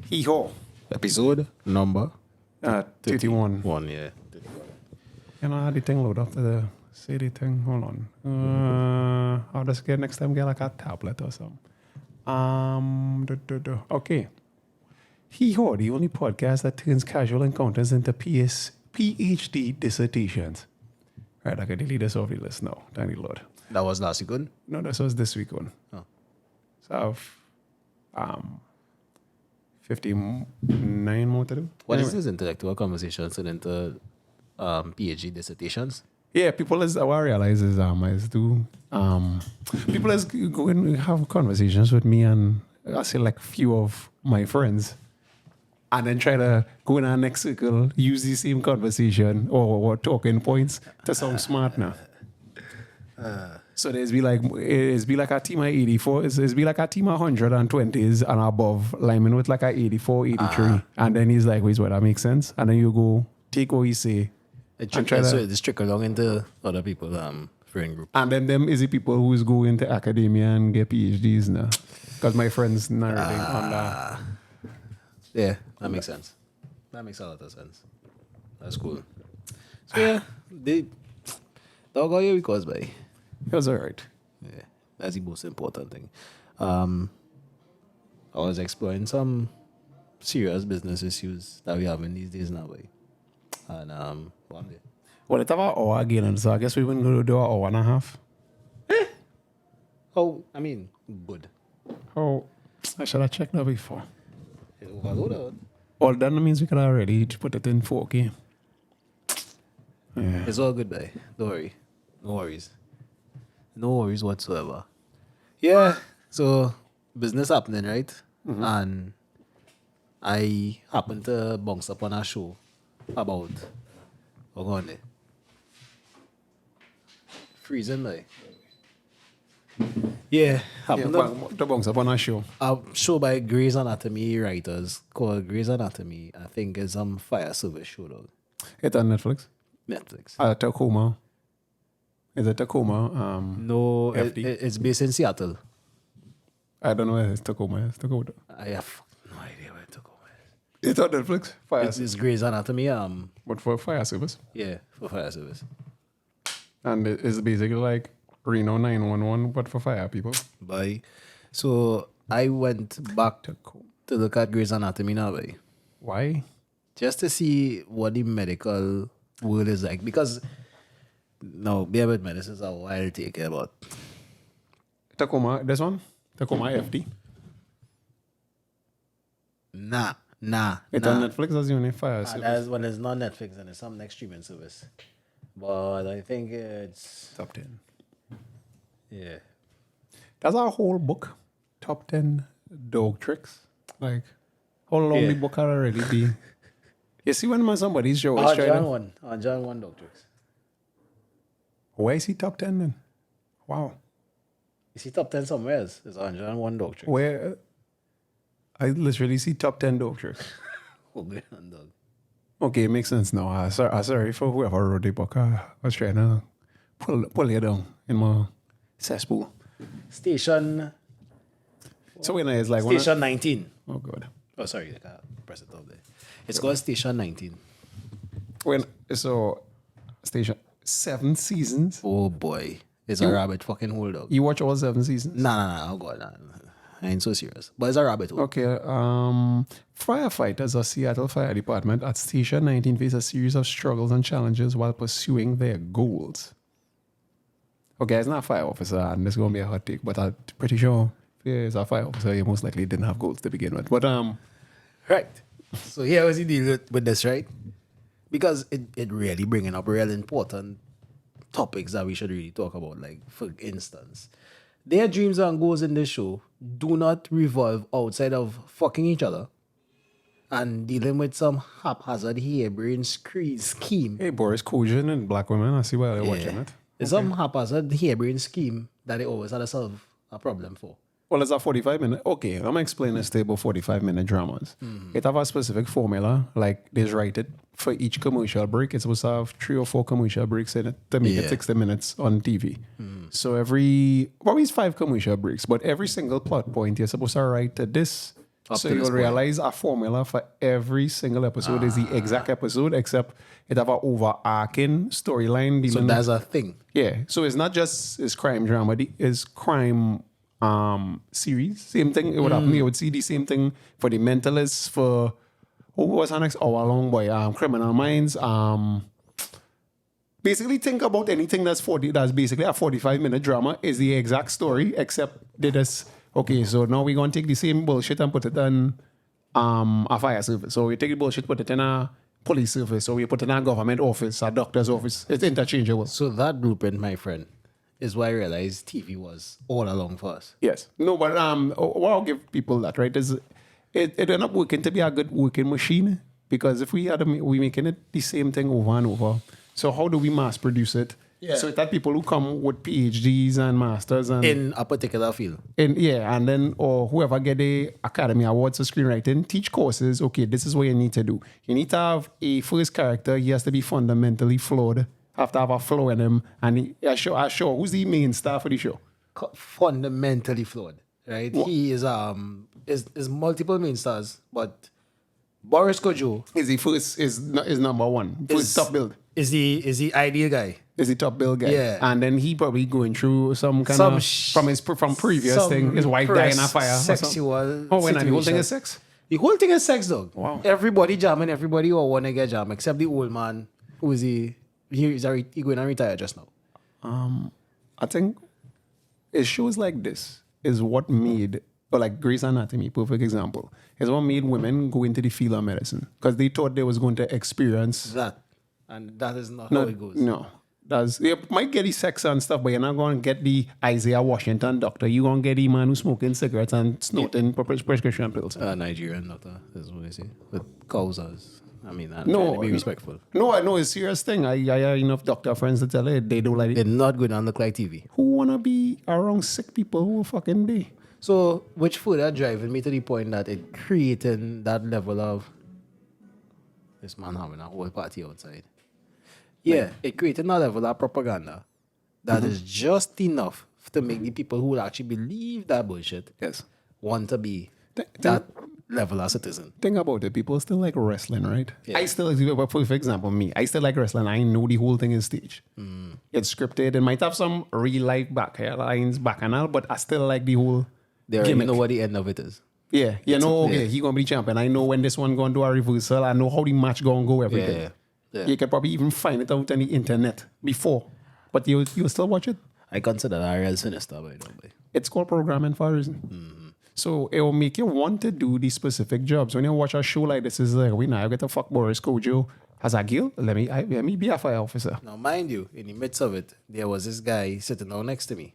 Hee-haw. Episode number 31. 1, yeah. You know, I had the thing load up to the CD thing. Hold on. I'll just get next time get like a tablet or something. Okay. Hee-haw, the only podcast that turns casual encounters into PhD dissertations. Right, I can delete this off the list now. Thank the Lord. That was last week one? No, this was this week one. Oh. So I've 59 more to do. What is this intellectual conversations and into PhD dissertations? Yeah, people is what I realize is people is go and have conversations with me and I say like few of my friends and then try to go in our next circle, use the same conversation or talking points to sound smart now. So it's be like a team of 84, it's be like a team of 120s and above lineman with like a 84, 83. And then he's like, wait, what, that makes sense? And then you go take what he say. So it's trickle along into other people friend group. And then them is the people who's going to academia and get PhDs now. Because my friends not really on that. Yeah, that makes sense. That makes a lot of sense. That's cool. So yeah, they dog all your because by. It was alright. Yeah, that's the most important thing. I was exploring some serious business issues that we have in these days now, boy. And one day. Well, it's about an hour again, and so I guess we were going to do an hour and a half. Oh, I mean, good. Oh, I should have checked that before. It overloaded. All done means we could already put it in 4K. Yeah. It's all good, boy. Don't worry. No worries. No worries whatsoever. Yeah, so business happening, right? Mm-hmm. And I happened to bounce up on a show about freezing, like. Yeah, happened to bounce up on a show. A show by Grey's Anatomy writers called Grey's Anatomy. I think it's some fire service show, though. It's on Netflix? Netflix. Tacoma. Is it Tacoma? No, it's based in Seattle. I don't know where it's Tacoma. It's Tacoma. I have no idea where Tacoma is. It's on Netflix? It's Grey's Anatomy. But for fire service? Yeah, for fire service. And it's basically like Reno 911, but for fire people. Bye. So I went back to look at Grey's Anatomy now, bye. Why? Just to see what the medical world is like. Because, no, bear with me, this is a wild take about. Tacoma, this one? Tacoma FD? Nah. It's on Netflix as only fire service. That's when it's not Netflix and it's some next streaming service. But I think it's top 10. Yeah. That's our whole book. Top 10 dog tricks. Like, how long the book had already be? You see when somebody's show is trying on John 1 dog tricks. Why is he top 10 then? Wow. Is he top 10 somewhere else? It's on John 1 dog tricks. Where? I literally see top 10 dog tricks. Oh, good on dog. Okay, it makes sense now. Sorry for whoever wrote the book. I was trying to pull you down in my cesspool. Station. So when it's like Station 19. Oh God. Oh, sorry, I can't press it up there. It's called Station 19. Station 7 seasons. Oh boy, it's a rabbit fucking hole, dog. You watch all 7 seasons? Nah. Oh God, nah. I ain't so serious. But it's a rabbit hole. Okay. Firefighters of Seattle Fire Department at Station 19 face a series of struggles and challenges while pursuing their goals. Okay, it's not a fire officer, and this is going to be a hot take, but I'm pretty sure if he's a fire officer, he most likely didn't have goals to begin with. But right. So here was the deal with this, right? Because it really bringing up real important topics that we should really talk about. Like, for instance, their dreams and goals in this show do not revolve outside of fucking each other and dealing with some haphazard harebrained scheme. Hey, Boris Kojan and black women, I see why they're watching it. It's some haphazard harebrained scheme that they always had to solve a problem for. Well, it's a 45-minute. Okay, I'm gonna explain this to you about 45-minute dramas. It have a specific formula, like they write it for each commercial break. It's supposed to have 3 or 4 commercial breaks in it to make it 60 minutes on TV. So probably it's 5 commercial breaks, but every single plot point you're supposed to write to this. Up So to you'll this point. realize a formula for every single episode is the exact episode, except it have a overarching storyline. So that's a thing. Yeah, so it's not just it's crime drama, it's crime series. Same thing, it would happen. You would see the same thing for the mentalists, for who was our next hour long boy, Criminal Minds. Basically think about anything that's basically a 45-minute drama is the exact story, except they just okay, so now we're gonna take the same bullshit and put it on a fire service. So we take the bullshit, put it in a police service, or we put it in a government office, a doctor's office. It's interchangeable. So that blueprint, my friend, is why I realized TV was all along for us. Yes. No, but what I'll give people that, right, is it ended up working to be a good working machine, because if we making it the same thing over and over, so how do we mass produce it? Yeah. So that people who come with PhDs and masters and In a particular field. and then or whoever get the Academy Awards for screenwriting, teach courses. Okay, this is what you need to do. You need to have a first character. He has to be fundamentally flawed. Have to have a flaw in him. And sure, who's the main star for the show? Fundamentally flawed, right? What? He is multiple main stars, but Boris Kojo Is the first is number one. First top build. is the ideal guy. Is the top bill guy. Yeah. And then he probably going through some kind Some of from previous some thing. His wife died in a repressed fire. or something. sexual Oh, when the whole thing situation. is sex? The whole thing is sex, dog. Wow. Everybody jamming, everybody all want to get jammed, except the old man who is he going to retire just now. I think it shows like this is what made, or like Grey's Anatomy, perfect example, is what made women go into the field of medicine, because they thought they was going to experience. That. And that is not how it goes. No. You might get the sex and stuff, but you're not going to get the Isaiah Washington doctor. You're going to get the man who's smoking cigarettes and snorting prescription pills. Nigerian doctor, is what I say. With causas. I mean, I'm No, trying to be no. respectful. No, I know it's a serious thing. I have enough doctor friends to tell you they don't like it. They're not going to look like TV. Who want to be around sick people who fucking day? So, which further driving me to the point that it creating that level of this man having a whole party outside. Yeah, it created that level of propaganda that is just enough to make the people who will actually believe that bullshit Yes. want to be Th- that level of citizen. Think about it. People still like wrestling, right? Yeah. I still, for example, me, I still like wrestling. I know the whole thing is staged. It's scripted. It might have some real life lines back and all, but I still like the whole They already gimmick. know what the end of it is. Yeah, okay, he gonna be champion. I know when this one gonna do a reversal. I know how the match gonna go. Everything. Yeah. You can probably even find it out on the internet before, but you still watch it. I consider that real sinister, by the way. It's called programming for a reason. So it will make you want to do these specific jobs. When you watch a show like this, it's like, we now get to fuck Boris Kojo as a girl. Let me be a fire officer. Now, mind you, in the midst of it, there was this guy sitting down next to me,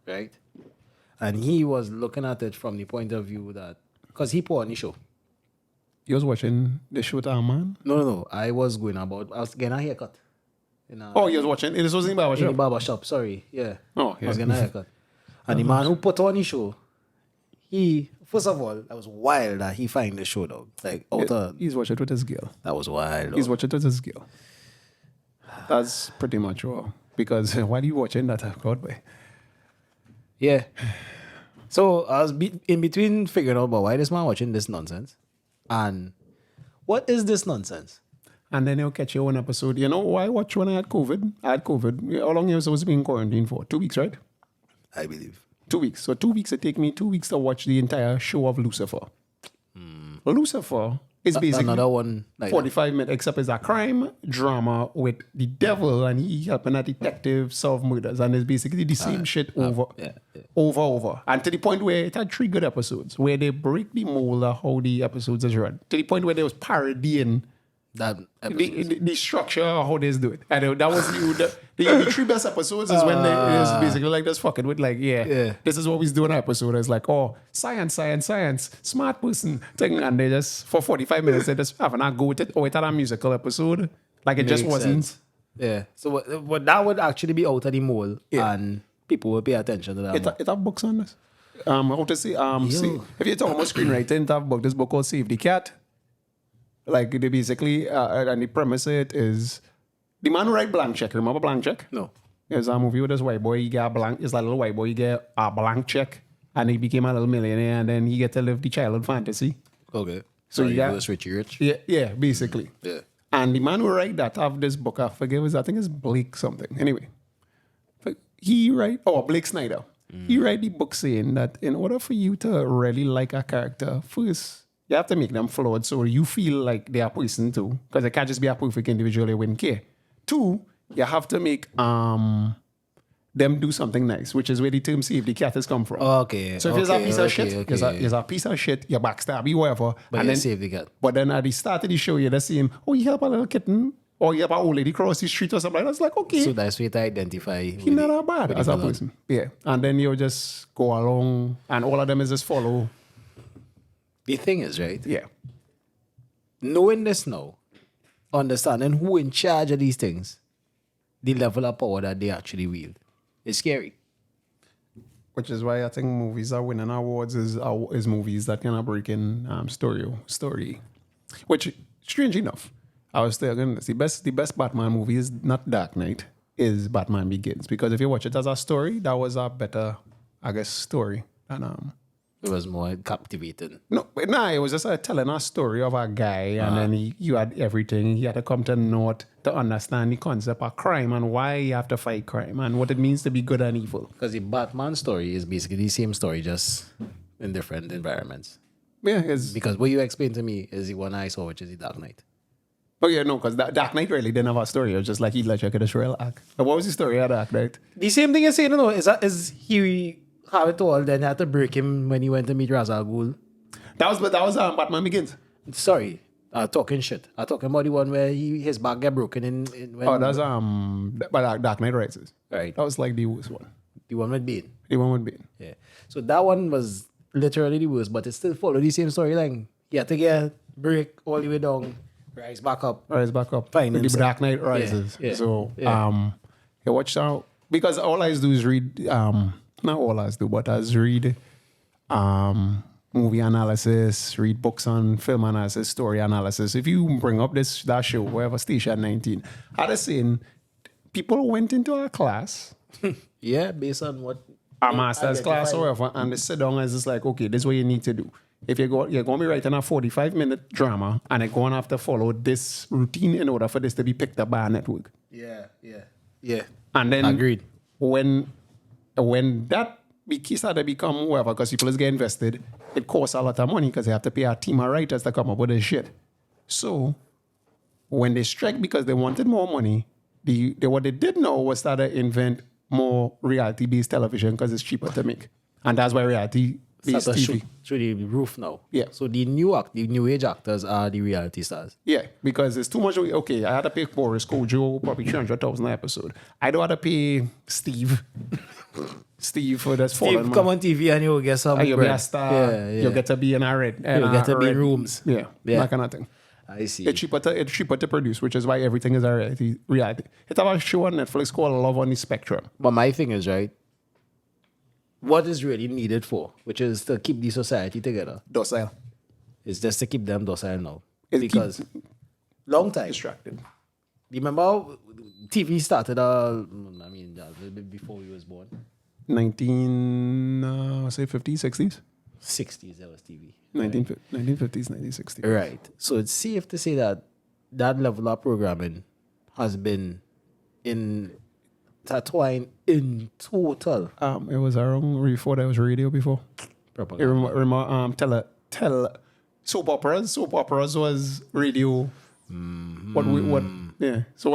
right? And he was looking at it from the point of view that, because he put on the show. You was watching the show with our man? No. I was getting a haircut. Oh, you was watching? This was in barber In the shop. barber shop, sorry. Yeah. Oh, I was yeah. getting a haircut. And the man who put on the show, first of all, that was wild that he find the show, dog. Like, He's watching it with his girl. that was wild. He's Dog. watching it with his girl. That's pretty much all. Because why are you watching that? God, boy. Yeah. So I was in between figuring out about why this man watching this nonsense. And what is this nonsense? And then he'll catch you one episode. You know why I watched when I had COVID? I had COVID. How long you were supposed to be in quarantine for? 2 weeks, right? I believe. 2 weeks. So 2 weeks, it take me 2 weeks to watch the entire show of Lucifer. Lucifer is basically Another one. Like 45 minutes, except it's a crime drama with the devil and he helping a detective solve murders. And it's basically the same shit over. And to the point where it had 3 good episodes where they break the mold of how the episodes is run. To the point where there was parodying that episode. the structure of how they do it. And that was the 3 best episodes is when they is basically like just fucking with like, this is what we do in an episode. It's like, oh, science, smart person thing. And they just, for 45 minutes, they just having a go with it. Or it had a musical episode. Like it just Makes wasn't. sense. Yeah. So but that would actually be out of the mold. Yeah. And people will pay attention to that. It have books on this. how to say, see, if you're talking about screenwriting, I have about this book called Save the Cat. Like, they basically, and the premise of it is, the man who write Blank Check, remember Blank Check? No. There's a movie with this white boy, he get a blank, it's like a little white boy, he get a blank check, and he became a little millionaire, and then he get to live the childhood fantasy. Okay. So you got... was Richie Rich? Yeah, basically. Yeah. And the man who write that have this book, I think it's Blake something. Anyway, he write, Blake Snyder. He write the book saying that in order for you to really like a character, first, you have to make them flawed so you feel like they are a person too. Because they can't just be a perfect individual, they wouldn't care. Two, you have to make them do something nice, which is where the term save the cat has come from. Okay. So if you're a piece of shit, you're a piece of shit, you backstab you, whatever. But and you then save the cat. But then at the start of the show, you're the same, you help a little kitten, or you help an old lady cross the street or something like that. It's like, okay. So that's way to identify. He's not that bad as a person. Yeah. And then you just go along, and all of them is just follow. The thing is, right? Yeah. Knowing this now, understanding who in charge of these things, the level of power that they actually wield, is scary. Which is why I think movies are winning awards is movies that kind of break in story. Which, strange enough, I was thinking the best Batman movie is not Dark Knight, is Batman Begins. Because if you watch it as a story, that was a better, I guess, story than It was more captivating. No, it was just telling a story of a guy, and then you had everything. He had to come to know it to understand the concept of crime and why you have to fight crime and what it means to be good and evil. Because the Batman story is basically the same story, just in different environments. Yeah, because what you explained to me is the one I saw, which is the Dark Knight. Oh yeah, no, because Dark Knight really didn't have a story. It was just like Heath Ledger could just real act. But what was the story of Dark Knight? The same thing you're saying, is he have it all, then had to break him when he went to meet Ra's al Ghul. That was Batman Begins. Sorry, talking shit. I'm talking about the one where his back get broken in when, that's but Dark Knight Rises. Right. That was like the worst one. The one with Bane. The one with Bane. Yeah. So that one was literally the worst, but it still followed the same storyline. He had to get break all the way down, rise back up. Fine. The Dark Knight Rises. Yeah. So you watch out because all I do is read not all I do, but I read movie analysis, read books on film analysis, story analysis. If you bring up that show, wherever Station 19, I was saying people went into a class. Yeah, based on what a master's class or whatever, and they sit down and it's just like, okay, this is what you need to do. If you're going to be writing a 45-minute drama and you're going to have to follow this routine in order for this to be picked up by a network. Yeah. And then agreed. When that started to become whatever, because people is getting invested, it costs a lot of money because they have to pay a team of writers to come up with this shit. So when they strike because they wanted more money, what they did know was start to invent more reality-based television because it's cheaper to make. And that's why reality-based TV. Through the roof now. Yeah. So the new age actors are the reality stars. Yeah, because it's too much. Okay, I had to pay Boris Kojo probably 300,000 an episode. I don't have to pay Steve for this. Steve come on TV and you'll get some. You'll be a star. Yeah. You'll get to be in a red. You'll get to be in rooms. Yeah, that kind of thing. I see. It's cheaper to produce, which is why everything is a reality. It's about a show on Netflix called Love on the Spectrum. But my thing is, right, what is really needed for, which is to keep the society together. Docile. It's just to keep them docile now. It's because long time. Distracted. Remember, TV started, a little bit before we was born. 50s, 60s? 60s, that was TV. 1950s, 1960s. Right. So it's safe to say that level of programming has been intertwined in total. It was around before there was radio before. Propaganda. Remember, soap operas. Soap operas was radio. Mm-hmm. So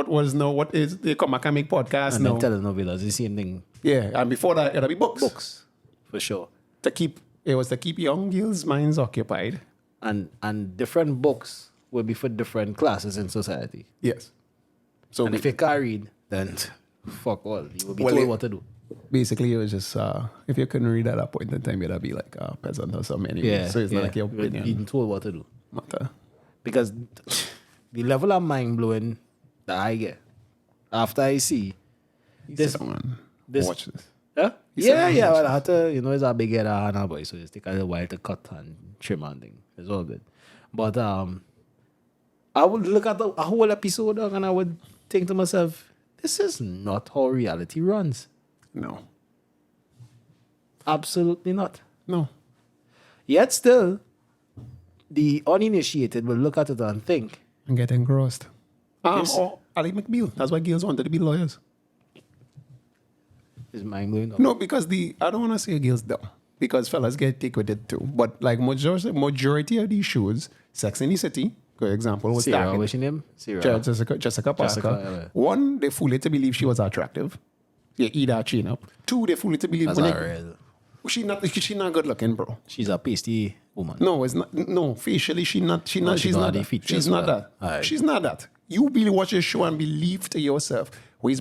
what is they come back and make podcasts and now? Telenovelas, the same thing. Yeah, and before that it'll be books. Books, for sure. To keep young girls' minds occupied. And different books will be for different classes in society. Yes. So and if you can't read, then fuck all. You will be told what to do. Basically, it was just if you couldn't read at that point in time, you'd be like a peasant or something. Anyway. Yeah. So it's not like your opinion. Being told what to do. Matter. Because the level of mind blowing that I get after I see this. Watch this. Huh? He said Yeah, it yeah. was- Well, I had to, it's a big head Hannah boy, so it's take a little while to cut and trim and thing. It's all good. But I would look at a whole episode dog, and I would think to myself, this is not how reality runs. No. Absolutely not. No. Yet still, the uninitiated will look at it and think, And get engrossed. Yes. Or Ali McBeal. That's why girls wanted to be lawyers. is mind blowing. No, because I don't want to say girls dumb. Because fellas get take with it too. But like majority of these shows, Sex and the City, for example, was Sarah, dark. what's your name? Sarah. Jessica Parker. Jessica, yeah. One, they fool it to believe she was attractive. You eat her chin up. Two, they fool it to believe That's when not they- real. she not good looking, bro. She's a pasty woman. No, it's not. No, facially, she's not. she She's don't not. have the That. features She's for not that. that. Alright. She's not that. You really watch this show and believe to yourself, where's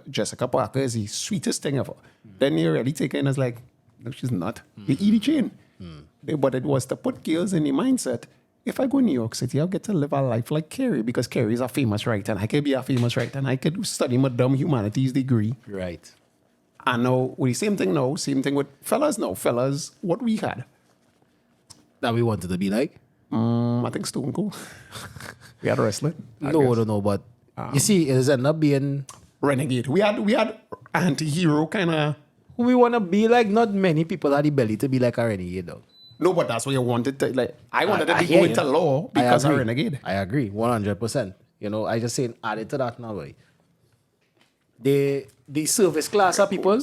Jessica Parker is the sweetest thing ever. Then you really take it and it's like, no, she's not. You eat the chain. But it was to put girls in the mindset. If I go to New York City, I'll get to live a life like Carrie because Carrie is a famous writer and I could be a famous writer and I could study my dumb humanities degree. Right. And now, with the same thing now, same thing with fellas now. Fellas, what we had. That we wanted to be like? I think Stone Cold. We had wrestling. No. But you see, it ended up being Renegade. We had anti-hero kind of. who we want to be like. Not many people had the belly to be like a renegade, though. No, but that's what you wanted to like. I wanted to hear go you. into law I because I'm agree. renegade. I agree, 100%. I just saying added to that now. Boy. The service class of people,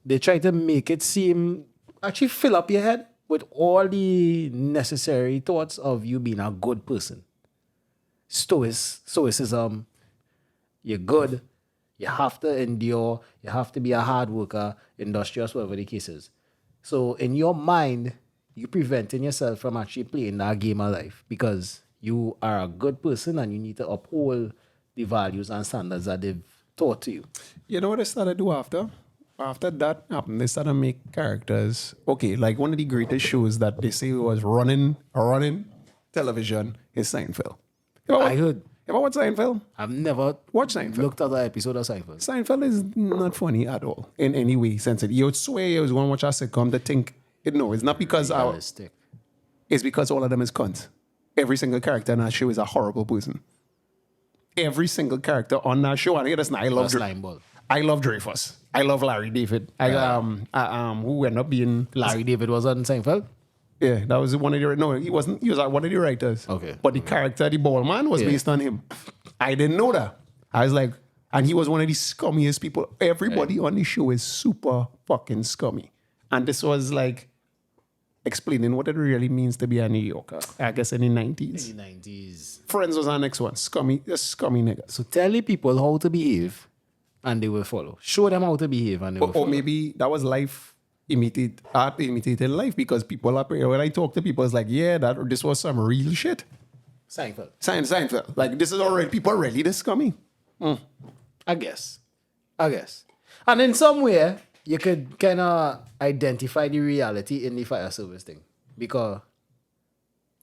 they try to make it seem actually fill up your head with all the necessary thoughts of you being a good person. Stoicism, you're good, you have to endure, you have to be a hard worker, industrious, whatever the case is. So in your mind, you're preventing yourself from actually playing that game of life because you are a good person and you need to uphold the values and standards that they've taught to you. You know what they started to do after? After that happened, they started to make characters. Okay, like one of the greatest shows that they say was running television is Seinfeld. I heard. If I watch Seinfeld, I've never watch Seinfeld. looked at an episode of Seinfeld. Seinfeld is not funny at all in any way. Sensitive. You would swear you was going to watch a sitcom to think. No, it's not because Realistic. it's because all of them is cunts. Every single character in that show is a horrible person. Every single character on that show, and listen, I love That's line ball. I love Dreyfus. I love Larry David. Who ended up being Larry David was on Seinfeld. Yeah, that was one of the. No, he wasn't. He was one of the writers. Okay. But the character, the ball man, was Yeah. based on him. I didn't know that. I was like, and he was one of the scummiest people. Everybody on the show is super fucking scummy. And this was like explaining what it really means to be a New Yorker. I guess in the 90s. In the 90s. Friends was our next one. Scummy, a scummy niggas. So tell the people how to behave and they will follow. Show them how to behave and they will follow. Or maybe that was art imitated life because people up here, when I talk to people, it's like, yeah, this was some real shit. Seinfeld. Seinfeld. Like, this is already, people really this scummy. I guess. And in some way, you could kind of identify the reality in the fire service thing. Because,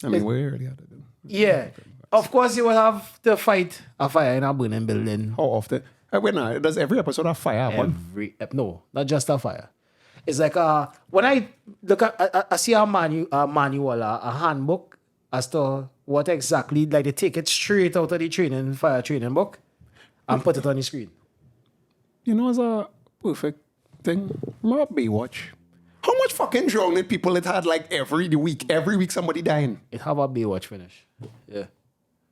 I mean, we already had to do. yeah, of course you will have to fight a fire in a burning building. How often? Does every episode have fire happen? No, not just a fire. It's like when I look at, I see a manual, a handbook as to what exactly, like they take it straight out of the fire training book and put it on the screen. You know, it's a perfect thing. Remember Baywatch? How much fucking drowning people it had like every week somebody dying. It have a Baywatch finish. Yeah.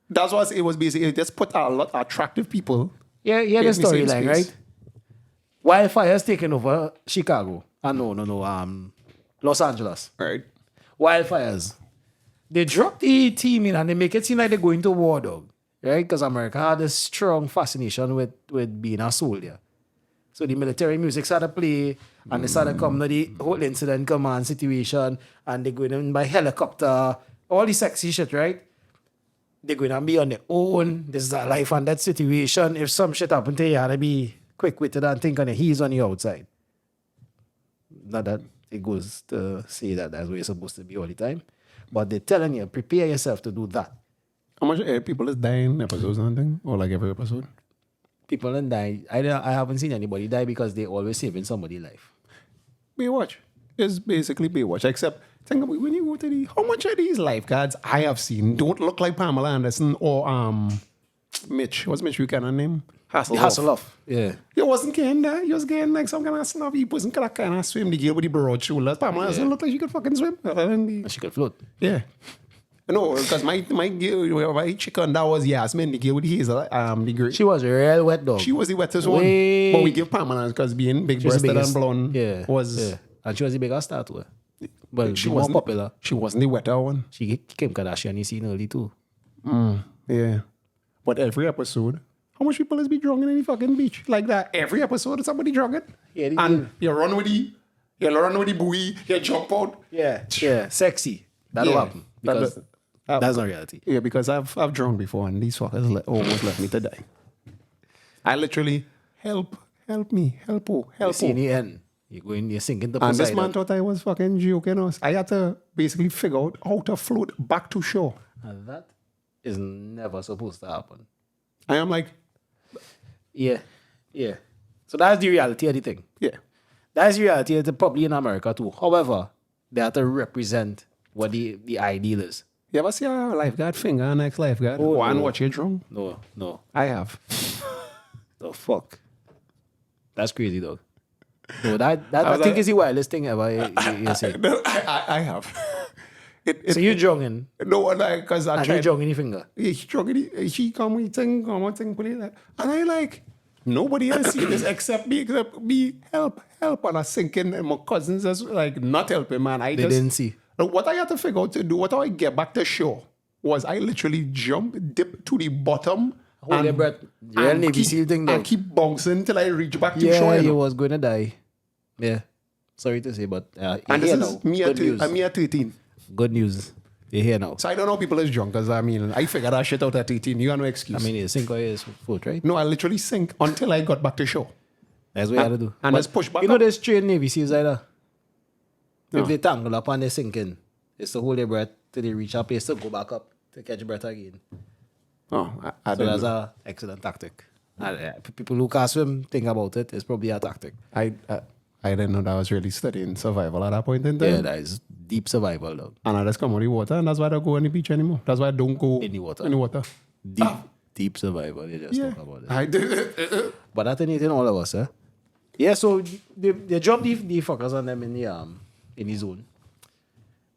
That's what it was basically. It just put a lot of attractive people. Yeah, the in the same storyline, space. right? Wildfires taking over Chicago. Los Angeles. Right. Wildfires. They drop the team in and they make it seem like they're going to war, dog. Right? Because America had a strong fascination with being a soldier. So the military music started to play and they started coming to the whole incident command situation and they're going in by helicopter. All the sexy shit, right? They're going to be on their own. This is a life and death situation. If some shit happen to you, you have to be quick-witted and think on it. He's on the outside. Not that it goes to say that that's where you're supposed to be all the time. But they're telling you, prepare yourself to do that. How much people is dying episodes and thing? Or like every episode? people didn't die. I haven't seen anybody die because they always saving somebody's life. Baywatch is basically Baywatch, except think about when you go to how much of these lifeguards I have seen don't look like Pamela Anderson or Mitch. What's Mitch Buchanan name? Hasselhoff. Yeah. You wasn't getting that. You was getting like some kind of snobby person could kind of swim the girl with the broad shoulders. Pamela Anderson looked like she could fucking swim. And she could float. Yeah. No, because my girl, my chicken that was Yasmin, the girl with the hazel, the girl. She was real wet dog. She was the wettest one. But we give Pamela because being big breasted and blonde was. Yeah. And she was the biggest star too. But She she wasn't more popular. She wasn't the wetter one. She came Kardashian you seen early too. Yeah. But every episode, how much people is be drunk in any fucking beach? Like that. Every episode somebody drunk it. Yeah, and you run with the buoy, you jump out. Yeah. Sexy. That'll happen. Because that's not reality. Yeah, because I've drunk before and these fuckers almost left me to die. I literally help me. You see in the end, you're sinking to And this Poseidon. man thought I was fucking joking us. I had to basically figure out how to float back to shore. And that is never supposed to happen. I am like, Yeah. So that's the reality of the thing. yeah. That's the reality of it probably in America too. However, they have to represent what the ideal is. You ever see a lifeguard finger an ex-lifeguard? Oh, And no. watch you drunk? No. I have. The fuck? That's crazy, dog. No, that I was think like- is the wildest thing ever you say. No, I have. So you're jogging, No, like, because I and you're tried. jogging your finger. She come with thing, play that. And I like, nobody else see this except me, help. And I sinking, and my cousins is like, not helping, man. They didn't see. What I had to figure out to do, what I get back to shore, was I literally dip to the bottom. Hold your breath. Real Navy keep, SEAL thing, and dog. keep bouncing till I reach back to Yeah, shore. you was going to die. Yeah. Sorry to say, but And you're this here is now. me Good news. at me at 13. Good news. You're here now. So I don't know people is drunk, because I mean, I figured that shit out at 18. You got no excuse. I mean, it's 5 years foot, right? no, I literally sank until I got back to shore. That's what you have to do. And But let's push back you know, up. there's trained Navy SEALs either. No. If they tangle up and they sink in, it's to hold their breath till they reach up, it's to go back up to catch breath again. Oh, I So didn't that's know. an excellent tactic. And, people who can't swim think about it. It's probably a tactic. I didn't know that I was really studying survival at that point in time. Yeah, that is deep survival, dog. And I just come on the water, and that's why I don't go on the beach anymore. That's why I don't go In the water. In the water. Deep survival. You just Yeah, talk about it. I did. But that's anything all of us, eh? Yeah, so they drop the fuckers on them in the zone.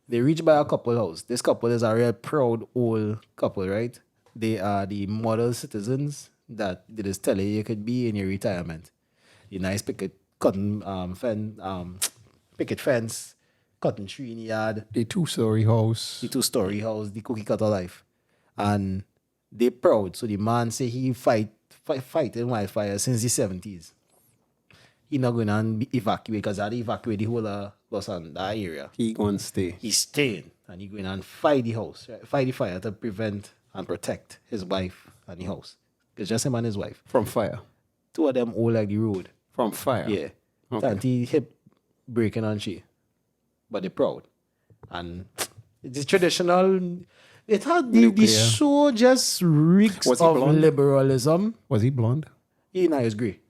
They reach by a couple house. This couple is a real proud old couple, right? They are the model citizens that they just tell you could be in your retirement. The nice picket fence, cotton tree in the yard, The 2-story house. the 2-story house, the cookie cutter life. And they proud. So the man say he fighting wildfire since the 70s. He not going to evacuate because I had to evacuate the whole Los Angeles that area. He gonna stay. He's staying and he going and fight the house, right? Fight the fire to prevent and protect his wife and the house. It's just him and his wife. From fire. 2 of them all like the road. From fire. Yeah. Okay. Tanti hip breaking on she. But they're proud. And it's traditional. It had the Nuclear. show just reeks Was he of blonde? liberalism. Was he blonde? He now is grey.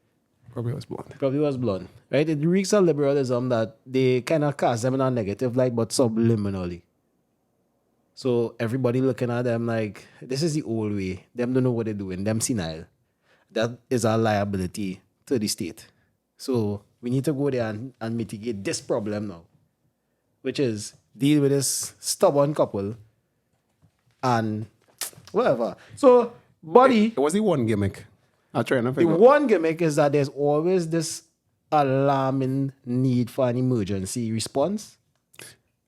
Probably was blonde. Probably was blonde. Right? It reeks of liberalism that they kind of cast them in a negative light, but subliminally. So everybody looking at them like, this is the old way. Them don't know what they're doing. Them senile. That is a liability to the state. So we need to go there and mitigate this problem now, which is deal with this stubborn couple and whatever. So, buddy, It was the one gimmick. I'm trying to the figure out. one gimmick is that there's always this alarming need for an emergency response.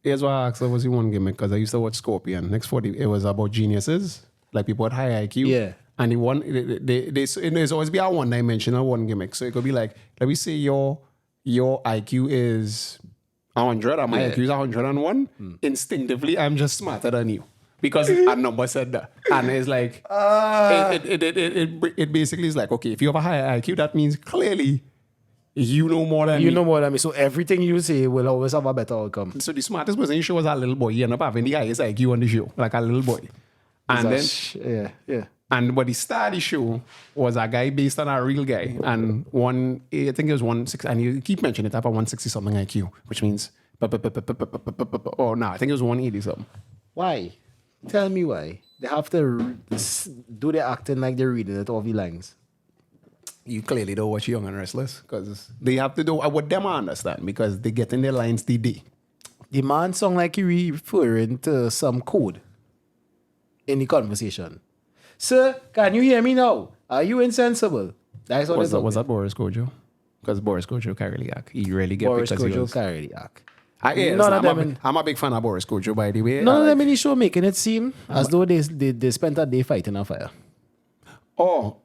Here's why I asked her, was the one gimmick, because I used to watch Scorpion. Next 40, it was about geniuses, like people with high IQ. Yeah. And the one, there's always be a one-dimensional one gimmick. So it could be like, let me say your IQ is 100 and my Yeah. IQ is 101. Instinctively, I'm just smarter than you. Because a number said that. And it's like, it basically is like, okay, if you have a higher IQ, that means clearly you know more than You me. know what I mean? So everything you say will always have a better outcome. So the smartest person in the show was a little boy. He ended up having the highest IQ on the show, like a little boy. And then Yeah. And but the star of the show was a guy based on a real guy. And I think it was 160, and you keep mentioning it, I have a 160 something IQ, which means, oh, no, I think it was 180 something. Why? Tell me why. They have to do the acting like they're reading it off the lines. You clearly don't watch Young and Restless because they have to do what them understand because they get in their lines the day. The man sound like he referring to some code in the conversation. Sir, can you hear me now? Are you insensible? That's what was that Boris Kojo? Because Boris Kojo can't really act. He really get Boris because Kojo can't really act. I'm a big fan of Boris Kojo, by the way. None of them in the show making it seem as though they spent a day fighting a fire. Oh,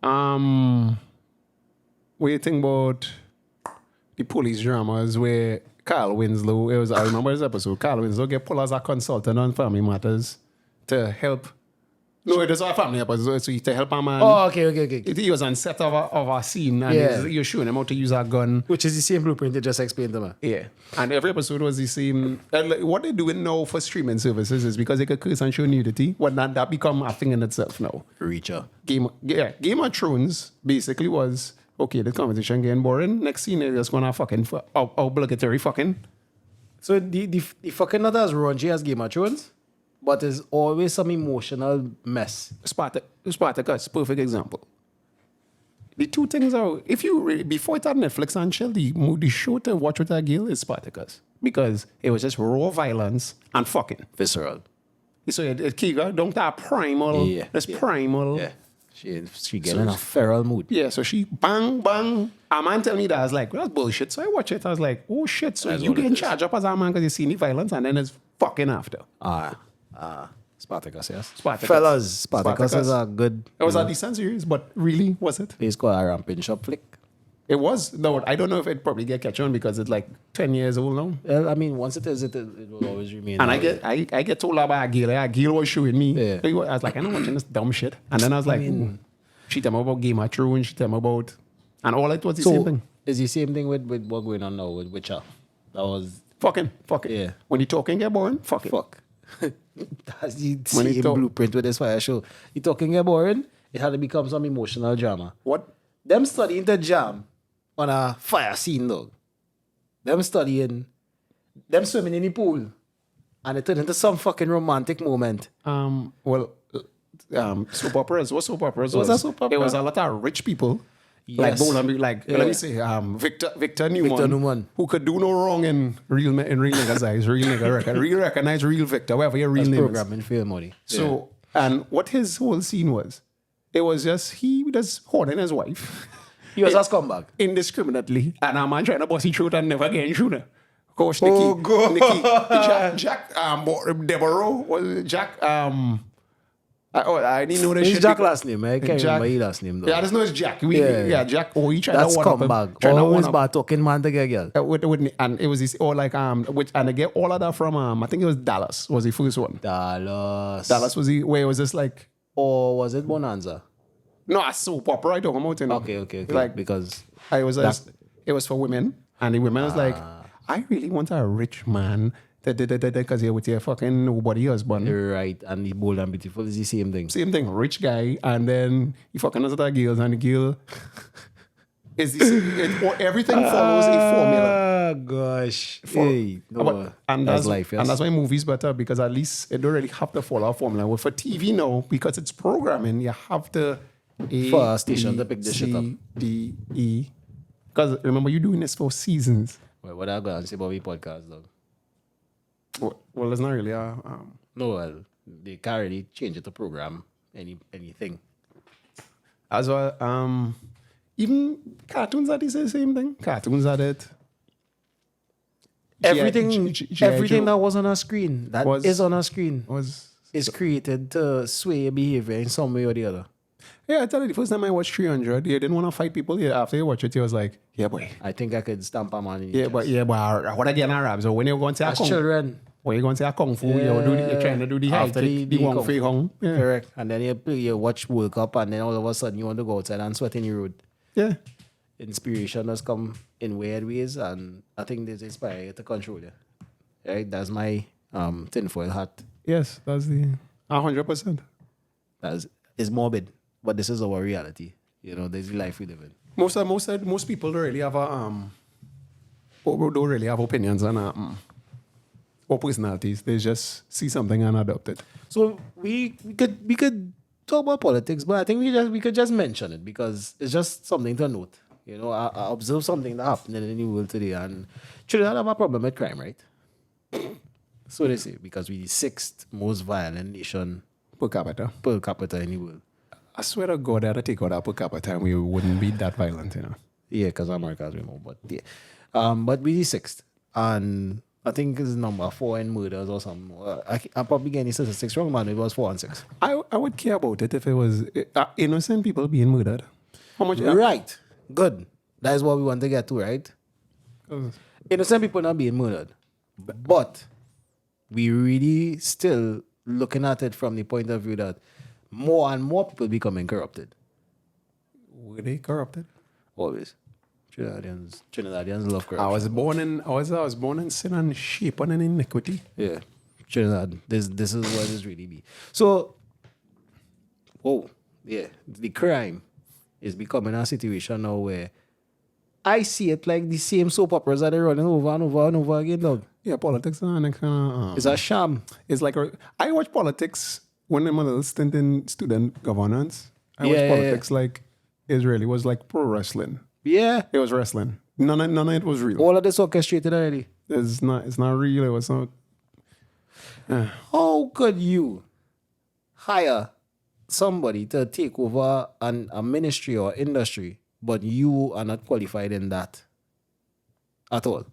what do you think about the police dramas where Carl Winslow, I remember this episode, Carl Winslow get pulled as a consultant on family matters to help. No, it was a family episode, so to help a man. Oh, okay. He was on set of a scene and you're showing him how to use a gun. Which is the same blueprint they just explained to me. Yeah. And every episode was the same. Like, what they're doing now for streaming services is because they could curse and show nudity. Well, that become a thing in itself now. Reacher. Game of Thrones basically was, okay, the conversation getting boring. Next scene, they're just going to fucking obligatory fucking. So the fucking not as raunchy as Game of Thrones, but there's always some emotional mess. Spartacus, perfect example. The two things are, if you before it had Netflix and chill, the show to watch with a girl is Spartacus because it was just raw violence and fucking Visceral. So Kiga don't have primal. Primal. Yeah. She getting in a feral mood. Yeah, so she bang. A man tell me that I was like, well, that's bullshit. So I watch it. I was like, oh shit. So you get in charge up as a man because you see the violence and then it's fucking after. Spartacus, yes. Spartacus. Spartacus is a good. It was a decent series, but really, was it? It's called a ramping shop flick. It was. No, I don't know if it probably get catch on because it's like 10 years old now. Well, I mean, once it is, it will always remain. And I get told about a girl. A girl was showing me. Yeah. I was like, I'm not watching this dumb shit. And then I was like, she tell me about Game of Thrones. She tell me about, and all it was the same thing. It's the same thing with what going on now with Witcher. That was fucking. Yeah. When you talking get boring, fuck. That's the same blueprint with this fire show. You talking get boring, it had to become some emotional drama. What? Them studying the jam on a fire scene, dog. Them swimming in the pool. And it turned into some fucking romantic moment. Soap operas. What soap operas was? Was that soap opera? It was a lot of rich people. Yes. Let me say, Victor Newman, who could do no wrong in real niggas' eyes, real nigga recognize real Victor, whatever your real name is. Programming for your money. So, and what his whole scene was, it was just, he was holding his wife. He was a scumbag. Indiscriminately. And a man trying to bust his throat and never getting through there. Coach God. Nikki, Jack, Deborah, was Jack, I didn't know that shit. It's Jack last name. I can't remember his last name though. Yeah, I just know it's Jack. Jack. Oh, he tried that's to one scumbag. up him. Always bad talking man to get girl. And it was this, and I get all of that from I think it was Dallas was the first one. Dallas was where it was just like. Or was it Bonanza? No, a soap opera I talking about. You know? Okay. Like because it was for women, and the women was like, I really want a rich man. Because you're with your fucking nobody husband. Right, and the bold and beautiful is the same thing. Same thing, rich guy, and then you fucking other girls, and the girl is everything follows a formula. Gosh. And that's life, yes. And that's why movies better, because at least it don't really have to follow a formula. Well, for TV now, because it's programming, you have to for a station to pick this shit up. D, E. Because remember, you're doing this for seasons. Well, what I got to say about the podcast, though? Well, it's not really No, well, they can't really change it to program anything. As well, even cartoons are the same thing. Cartoons are that. Everything that was on a screen, is on a screen, is created to sway your behavior in some way or the other. Yeah, I tell you, the first time I watched 300, you didn't want to fight people. Yeah, after you watch it, you was like, yeah, boy. I think I could stamp a man in the chest. But what again, Arabs? So when you're going to as children, when you're going to kung fu, you're trying to do the high kick, the Wong Fei Hong. Yeah. Correct. And then you watch World Cup, and then all of a sudden you want to go outside and sweat in your road. Yeah. Inspiration has come in weird ways, and I think this inspires you to control you. Right? That's my tinfoil hat. Yes, that's the 100%. It's morbid. but this is our reality. You know, this is the life we live in. Most people don't really have don't really have opinions on or personalities. They just see something and adopt it. So we could talk about politics, but I think we could just mention it because it's just something to note. You know, I observed something that happened in the world today, and Trinidad have a problem with crime, right? So they say because we're the sixth most violent nation Per capita. in the world. I swear to God, I'd take out that per capita and we wouldn't be that violent, you know. Yeah, because America has more, but yeah. But we're the sixth, and I think it's number 4 in murders or something. I'm probably getting the statistics wrong, man. It was 4 and 6. I would care about it if it was innocent people being murdered. How much? Right. Good. That is what we want to get to, right? Innocent people not being murdered. But we really still looking at it from the point of view that more and more people becoming corrupted. Were they corrupted? Always. Trinidadians love corruption. I was born in sin and shapen in iniquity. Yeah. Trinidad. This is what it really be. So, the crime is becoming a situation now where I see it like the same soap operas that they're running over and over and over again, dog. Yeah, politics and kind of. It's a sham. It's like I watch politics when I'm a little stint in student governance. I watch politics like Israeli was like pro wrestling. Yeah. It was wrestling. None of it was real. All of this orchestrated already. It's not real. It was not. How could you hire somebody to take over a ministry or industry, but you are not qualified in that at all?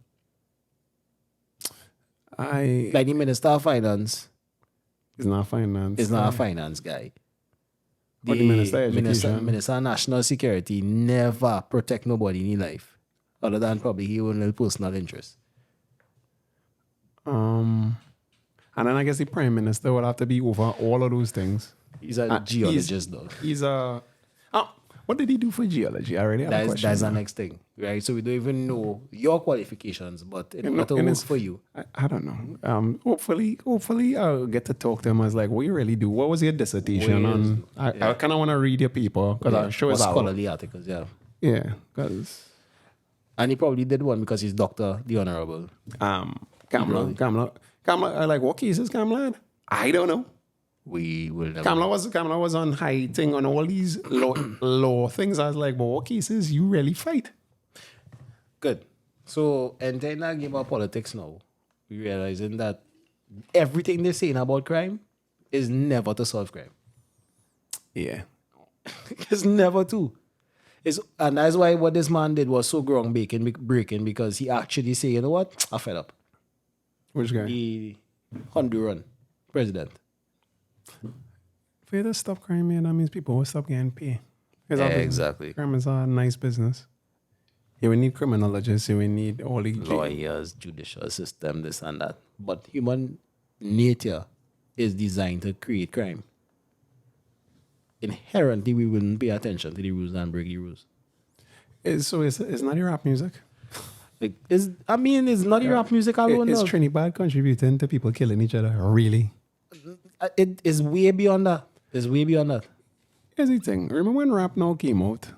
Like the Minister of Finance It's not finance. is not a finance guy. But the Minister of Education. Minister of National Security never protect nobody in life, other than probably his own personal interest. And then I guess the Prime Minister would have to be over all of those things. He's a geologist, though. He's a. What did he do for geology? I already have a question. That's the next thing, right? So we don't even know your qualifications, but it matters work for you. I don't know. Hopefully I'll get to talk to him as like, what you really do? What was your dissertation on? I kind of want to read your paper because I'm sure it's scholarly articles, yeah. Yeah, because. And he probably did one because he's Dr. the Honorable. Kamala. Like, what cases, Kamala? I don't know. We will never. Kamala was on high thing on all these law things. I was like, but what cases you really fight? Good. So, entering that game of politics now, we realizing that everything they're saying about crime is never to solve crime. Yeah. It's never to. And that's why what this man did was so groundbreaking because he actually said, you know what? I fed up. Which guy? The Honduran president. If you just stop crime, man, that means people will stop getting paid. Exactly. Crime is a nice business. Yeah, we need criminologists. We need all the lawyers, judicial system, this and that. But human nature is designed to create crime. Inherently, we wouldn't pay attention to the rules and break the rules. It's not your rap music. It's not your rap music alone. Is Trinidad contributing to people killing each other? Really? It is way beyond that. It's way beyond that. Here's the thing. Remember when Rap Now came out?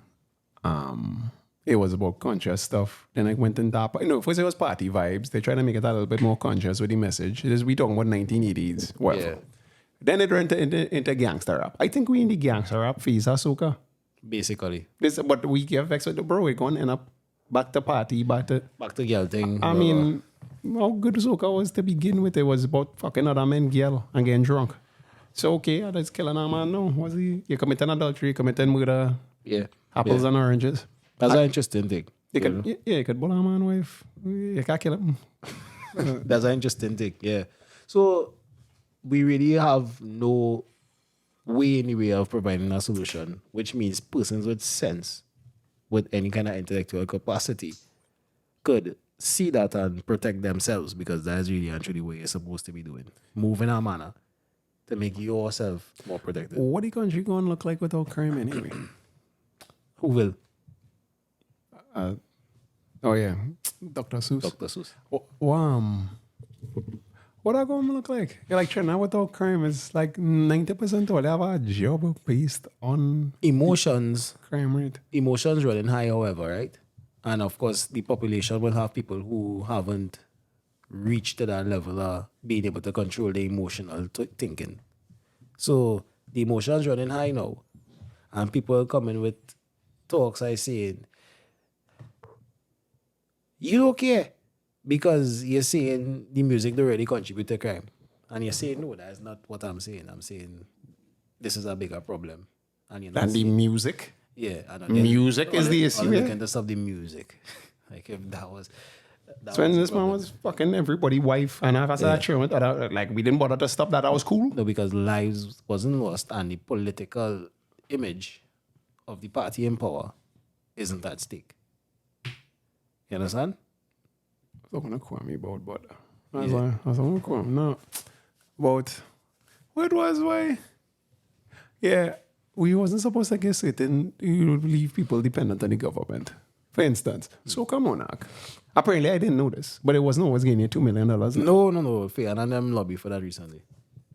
It was about conscious stuff. Then it went into first it was party vibes. They tried to make it a little bit more conscious with the message. We talking about 1980s, whatever. Yeah. Then it went into gangster rap. I think we in the gangster rap phase, Asuka. Basically. But we get vexed with the bro. We're going to end up back to party, back to girl thing. I mean, how good Soca was to begin with. It was about fucking other men, girl, and getting drunk. So, okay, that's killing a man. No, was he? You committing adultery, committing murder. Yeah. Apples and oranges. That's an interesting thing. You could bull a man wife. You can't kill him. That's an interesting thing, yeah. So, we really have no way anyway of providing a solution, which means persons with sense, with any kind of intellectual capacity, could see that and protect themselves, because that's really actually what you're supposed to be doing. Move in a manner to make yourself more protected. What the country going to look like without crime anyway? Who will? Oh yeah, Dr. Seuss. Dr. Seuss. What What that going to look like? You're like China without crime is like 90% all they have a job based on Emotions crime rate. running high, however, right? And of course, the population will have people who haven't reached to that level of being able to control their emotional thinking. So the emotions running high now, and people coming with talks I saying, you okay? Because you're saying the music don't really contribute to crime. And you're saying, no, that's not what I'm saying. I'm saying this is a bigger problem. And you're not And the saying, music. yeah. And Music is the issue. All Yeah. the stuff, the music. Like if that was... So when this man was fucking everybody wife, and if I said true, like we didn't bother to stop that. That was cool. No, because lives wasn't lost and the political image of the party in power isn't at stake. You understand? I was going to quote me about, but I was going to quote no. About what was why? Yeah, we wasn't supposed to get certain. You leave people dependent on the government. For instance, so come on, Ak. Apparently, I didn't know this, but it wasn't always getting you $2 million. No. Fair. And them lobby for that recently.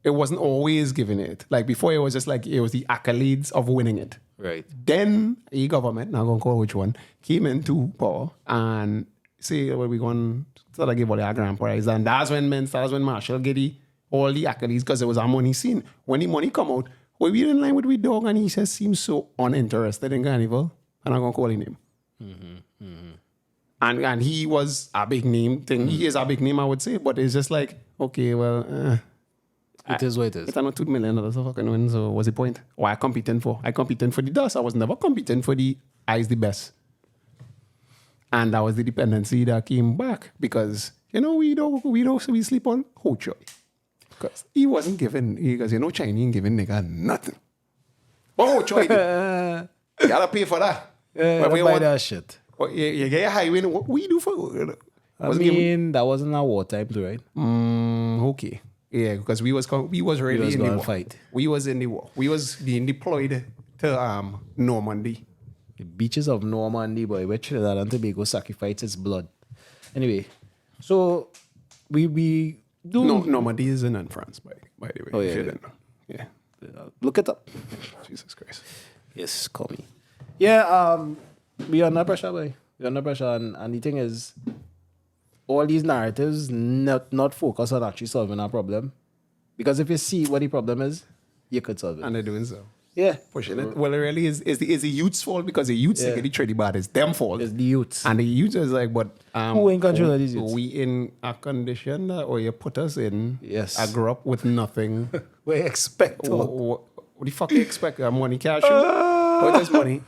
It wasn't always giving it. Like before, it was just like it was the accolades of winning it. Right. Then a government, not gonna call which one, came into power and say, well, we're going to sort of give all the grand prize. And that's when Marshall get all the accolades because it was our money scene. When the money come out, we in line with we dog and he just seems so uninterested in Carnival. And I'm gonna call him name. And he was a big name thing. He is a big name, I would say, but it's just like, okay, well, it is what it is. it's not $2 million so fucking win. So what's the point? What I competing for? I competing for the dust. I was never competing for the I is the best. And that was the dependency that came back because we sleep on Ho Choi. Because he wasn't giving, because Chinese giving nigga nothing. But Ho Choi did. You gotta pay for that. Yeah, we buy that shit. You get a highway. What we do for? That wasn't our wartime too, right? Okay. Yeah, because we was really in the war. Fight. We was in the war. We was being deployed to Normandy. The beaches of Normandy, boy, where Trinidad and Tobago sacrificed its blood. Anyway, so we do... No, Normandy is in France, by the way. Oh, yeah, if you yeah. didn't know. Yeah. Look it up. Jesus Christ. Yes, call me. Yeah, we are under pressure, boy. We are under pressure, and the thing is, all these narratives not focus on actually solving our problem. Because if you see what the problem is, you could solve it. And they're doing so. Yeah. Pushing it. Well, it really is the youth's fault because the youths think the pretty bad. It's them fault. It's the youths. And the youth is like, but who in control of these youths? We in a condition that, or you put us in. Yes. I grew up with nothing. We expect what the fuck you expect? Money cash? What is money?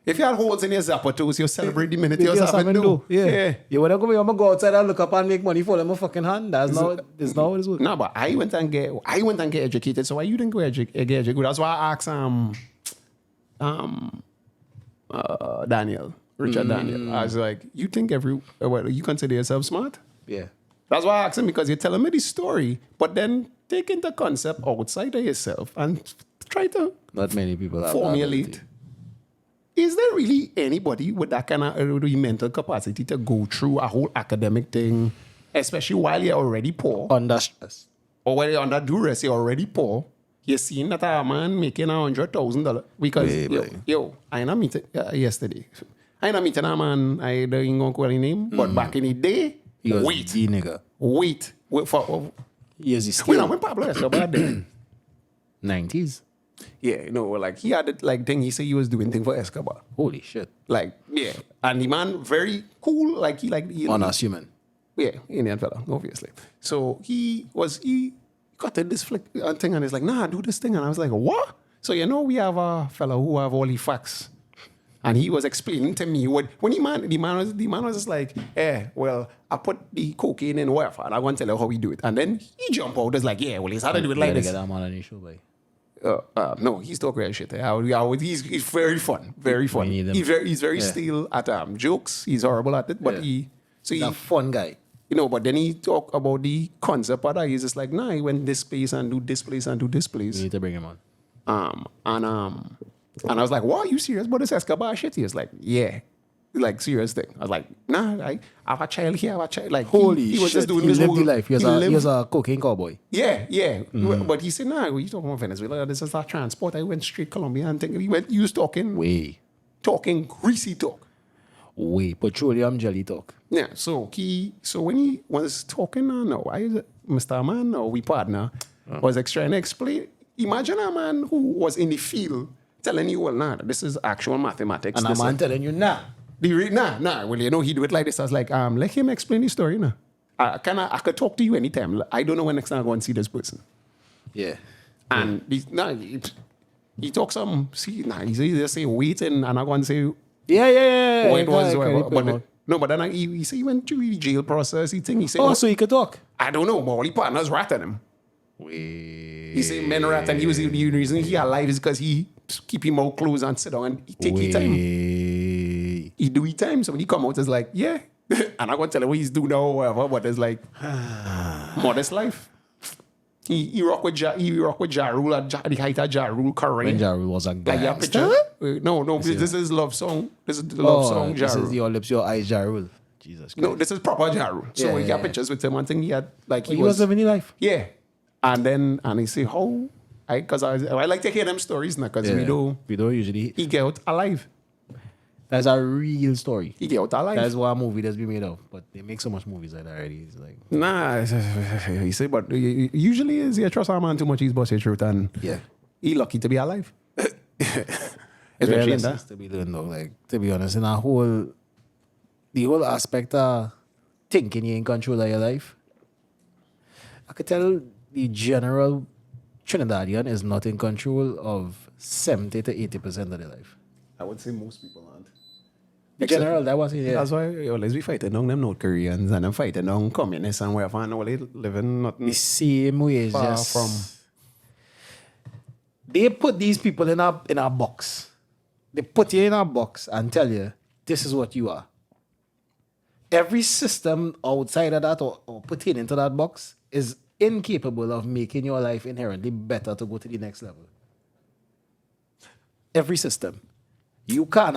If you had holes in your zapper toes, you celebrate the minute you're having do. Yeah. You wanna go outside and look up and make money for them a fucking hand. That's not what it's worth. No, but I went and get educated. So why you didn't go get educated? That's why I asked Daniel, Richard Daniel. I was like, you think you consider yourself smart? Yeah. That's why I asked him, because you're telling me the story, but then take into concept outside of yourself and try to Not many people have formulate. Is there really anybody with that kind of mental capacity to go through a whole academic thing, especially while you're already poor? Under stress. Or while you're under duress, you're already poor. You're seeing that a man making $100,000 because, I ain't meeting yesterday. I ain't meeting a man, I don't going to call his name, but back in the day, He was the nigga. Wait for... Yes, he's still. When Pablo Escobar did. 90s. Yeah, like he had it like thing. He said he was doing thing for Escobar. Holy shit. Like, yeah. And the man very cool. Like he Unassuming. Yeah, Indian fella, obviously. So he got to this flick thing and he's like, nah, do this thing. And I was like, what? So we have a fella who have all the facts. And he was explaining to me when the man was just like, well, I put the cocaine in whatever, and I want to tell you how we do it. And then he jump out, just like, yeah, well, he's how to do it like this. Get that man on the show, boy. No, he's talking real shit. He's very fun, very fun. He's very still at jokes. He's horrible at it, but he's a fun guy. But then he talk about the concept of that. He's just like, nah, he went this place and do this place and do this place. We need to bring him on. And I was like, what, are you serious about this Escobar shit? He was like, yeah. Like, serious thing. I was like, nah, I have a child here, I have a child. Like, Holy he was shit. just doing He his lived whole the life. He lived- was a cocaine cowboy. yeah. But he said, nah, we talking about Venezuela. This is our transport. I went straight Colombia and thing. He was talking greasy talk. Petroleum jelly talk. Yeah, so when he was talking, Mr. Man or we partner was trying to explain. Imagine a man who was in the field telling you, well, nah, this is actual mathematics. And a This man is- telling you, nah. Nah. Well, he do it like this. I was like, let him explain the story now. I could talk to you anytime. I don't know when next time I go and see this person. Yeah. And he talks some. He just say wait and I go and say Yeah. what it was. Correct, But no, but then he say he went through the jail process. He said, Oh, so he could talk. I don't know, but all the partners ratting him. He say men rat, and he was the reason he alive is because he keep him out closed and sit down and he take his time. He do his time. So when he come out, it's like, yeah. And I won't tell him what he's doing now or whatever, but it's like modest life. He rock with Ja Rule at the height of Ja Rule career. When Ja Rule was a Like your gangster. picture? No, this is love song. This is the love song Ja This Rule. is your lips, your eyes, Ja Rule. Jesus Christ. No, this is proper Ja Rule. So he got yeah. pictures with him and thing he had like He was living his life. yeah. And he say, how? Because I like to hear them stories now because we don't usually. he get out alive. That's a real story. He get out alive. That's what a movie that's been made of. But they make so much movies like that already. It's like, Nah, you say, but usually is you trust a man too much, he's busted truth, and yeah. he lucky to be alive. Real Especially in that. lessons to be learned though. Like, to be honest, in the whole aspect of thinking you're in control of your life, I could tell the general Trinidadian is not in control of 70 to 80% of their life. I would say most people aren't. The general, that was it. Yeah. That's why always we fighting on them North Koreans and them fighting on communists and wherever and all they living nothing The same way is far just from. they put these people in a box. They put you in a box and tell you this is what you are. Every system outside of that or put it into that box is incapable of making your life inherently better to go to the next level. Every system. You can't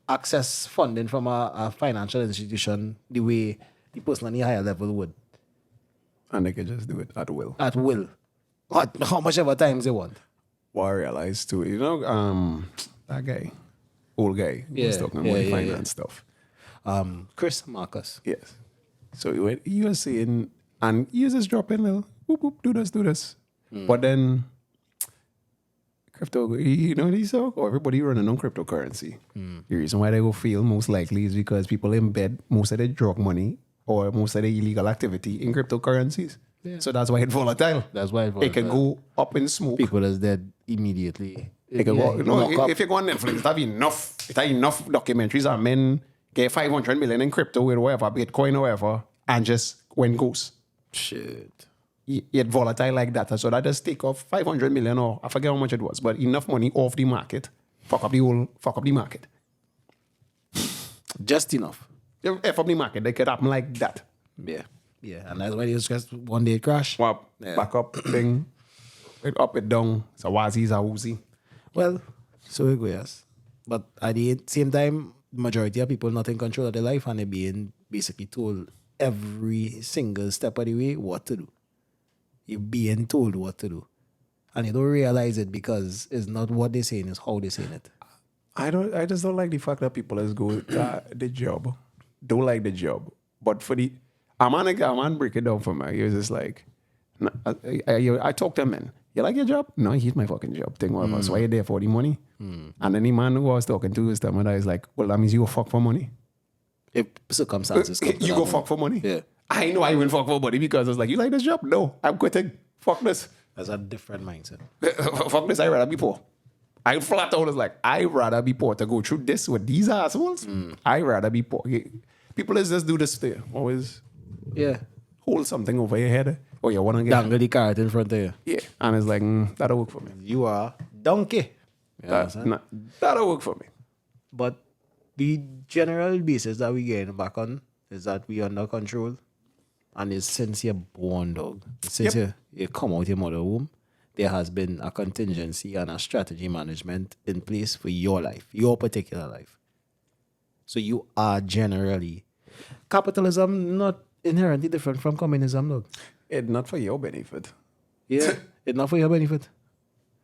access funding from a financial institution the way the person on the higher level would. And they can just do it at will. At will. How much ever times they want. What I realized too, that guy, old guy, who was Yeah, talking yeah, about yeah, finance stuff. Chris Marcus. Yes. So he was saying, and he was just dropping little, whoop, whoop, do this. But then, crypto, these are everybody running on cryptocurrency. The reason why they go fail most likely is because people embed most of their drug money or most of the illegal activity in cryptocurrencies. Yeah. So that's why it's volatile. That's why It can go up in smoke. people is dead immediately. It can go, knock up. if you go on Netflix, it have enough documentaries and men get 500 million in crypto with whatever, Bitcoin or whatever, and just when goes. Shit. Yet volatile like that. So that just take off 500 million or I forget how much it was, but enough money off the market, fuck up the market. Just enough. If up the market, they could happen like that. Yeah. Yeah. And that's why it's just one day it crash. Well, Yeah. back up, thing, it up, it down. So wazi's a woozy. Well, so it goes. But at the same time, the majority of people not in control of their life and they're being basically told every single step of the way what to do. You're being told what to do. And you don't realize it because it's not what they're saying, it's how they're saying it. I just don't like the fact that people just go the job. Don't like the job. But for the a man break it down for me. He was just like, I talk to him, man. You like your job? No, I hate my fucking job. Thing whatever. So why you there for the money? And then the man who I was talking to is telling me that is like, well, that means you go fuck for money. If circumstances come to You that go point. fuck for money. Yeah. I know I went fuck for money because I was like, you like this job? No, I'm quitting. Fuck this. That's a different mindset. Fuck this, I'd rather be poor. I flat out was like, I'd rather be poor to go through this with these assholes. I'd rather be poor. People is just do this thing. Always Yeah. hold something over your head. Or you want to get... Dangle the carrot in front of you. Yeah. And it's like, that'll work for me. You are donkey. That'll work for me. But the general basis that we getting back on is that we under control. And it's since you're born, dog. Since you come out your mother womb, there has been a contingency and a strategy management in place for your life, your particular life. So you are generally capitalism not inherently different from communism, look. It's not for your benefit. Yeah, it's not for your benefit.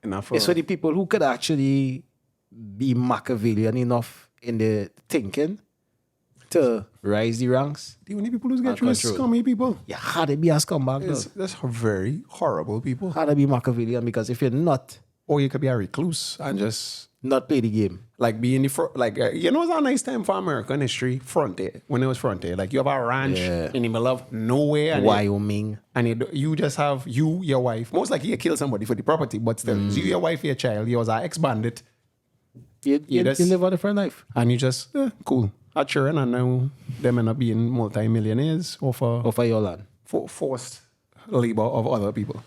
Enough for It's for the people who could actually be Machiavellian enough in their thinking to rise the ranks. the only people who get And through is control. scummy people. You had to be a scumbag, though. That's very horrible people. Had to be Machiavellian, because if you're not Or you could be a recluse and just play the game. like be in the front. Like you know, it's a nice time for American history. Frontier, when it was frontier, like you have a ranch Yeah. in the middle of nowhere, and Wyoming. you just have your wife. Most likely you kill somebody for the property, but still, it's you, your wife, your child. You was an ex-bandit, You just- live a different life. and you just cool. A children, and now them end up being multi-millionaires or Over your land. for forced labor of other people.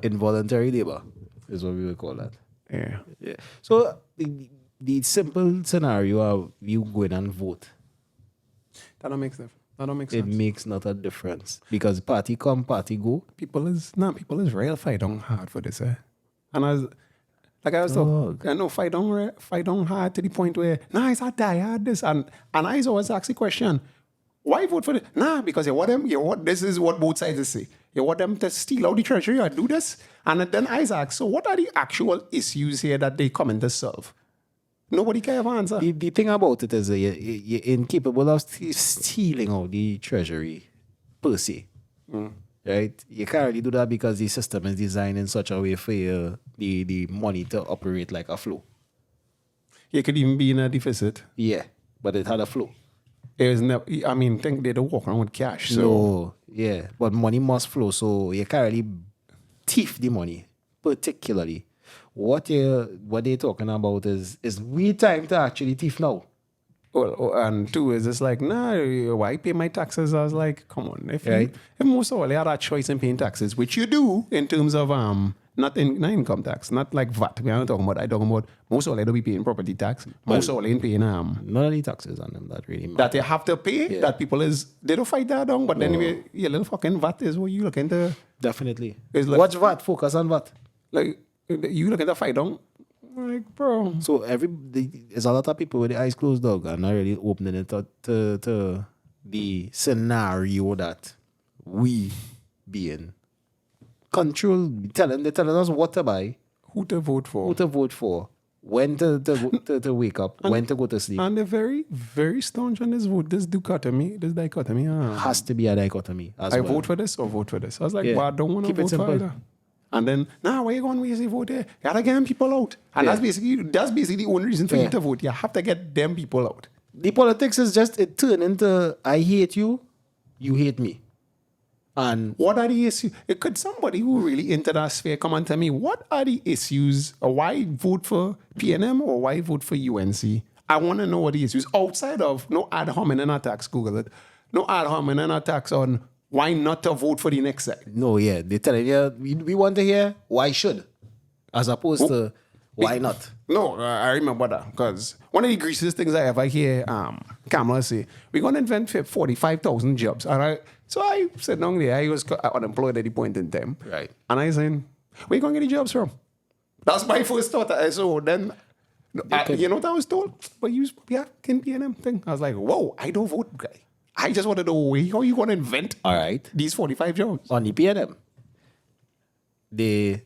Involuntary labor is what we would call that. Yeah. Yeah. So the simple scenario of you going and vote, That don't make sense. That don't make it sense. makes not a difference, because party come, party go. People is real fight on hard for this, And I was talking, I know fight on hard to the point where it's a die hard this, and I always ask the question, why vote for this? Because this is what both sides say. You want them to steal out the treasury or do this, and then I ask, so what are the actual issues here that they come in to solve? Nobody can have answer. The thing about it is you're incapable of stealing out the treasury per se. Right? You can't really do that because the system is designed in such a way for the money to operate like a flow. You could even be in a deficit. Yeah, but it had a flow. It was never, I mean, think they don't walk around with cash. So No, yeah, but money must flow, so you can't really thief the money, particularly. What they're talking about is we time to actually thief now. Well, and two is it's like, why pay my taxes? I was like, come on, if Right. if most of all you had a choice in paying taxes, which you do in terms of not income tax, not like VAT. I'm talking about most of all they don't be paying property tax. Most of all they ain't paying None of the taxes on them that really matter. that they have to pay. That people they don't fight that down. But then your little fucking VAT is what you look into. Definitely. It's like- Watch VAT, focus on VAT. Like you look at the fight down. Like, bro, So there's a lot of people with the eyes closed, dog, and not really opening it up to the scenario that we be in. Control, they're telling us what to buy, who to vote for? who to vote for, when to wake up, when to go to sleep. And they're very, very staunch on this vote. This dichotomy. Has to be a dichotomy as I well. vote for this or vote for this. I was like, Yeah. well, I don't want to Keep it vote for simple. either. And then, where you going? Where you say vote there? You gotta get them people out. And Yeah. that's basically the only reason for Yeah. you to vote. You have to get them people out. The politics is just it turn into I hate you, you hate me. And What are the issues? Could somebody who really into that sphere come and tell me what are the issues? Or why vote for PNM or why vote for UNC? I want to know what the issues outside of no ad hominem attacks. Google it. No ad hominem attacks on why not to vote for the next side. no, yeah, they're telling you we want to hear why should, as opposed to why not. No, I remember that because one of the greasiest things I ever hear Kamala say, we're going to invent 45,000 jobs. And I said, down there, I was unemployed at the point in time. Right. And I said, where you going to get the jobs from? That's my first thought. So then, you know what I was told? But can PNM thing. I was like, whoa, I don't vote, guy. I just want to know how you going to invent All right. these 45 jobs. On the PNM, the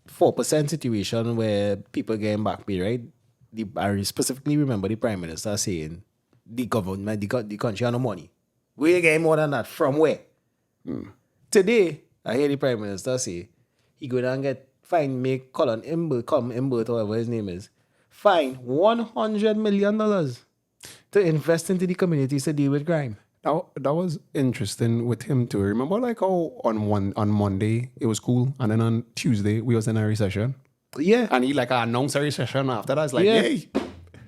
4% situation where people getting back pay, right? I specifically remember the Prime Minister saying the government, the country have no money. We're getting more than that. From where? Today, I hear the Prime Minister say he go down and get fine, make Colin Imbert, whatever his name is, fine $100 million to invest into the communities to deal with crime. That was interesting with him too. Remember, like how on Monday it was cool, and then on Tuesday we was in a recession, Yeah. and he like announced a recession after that. It's like, Yeah. hey,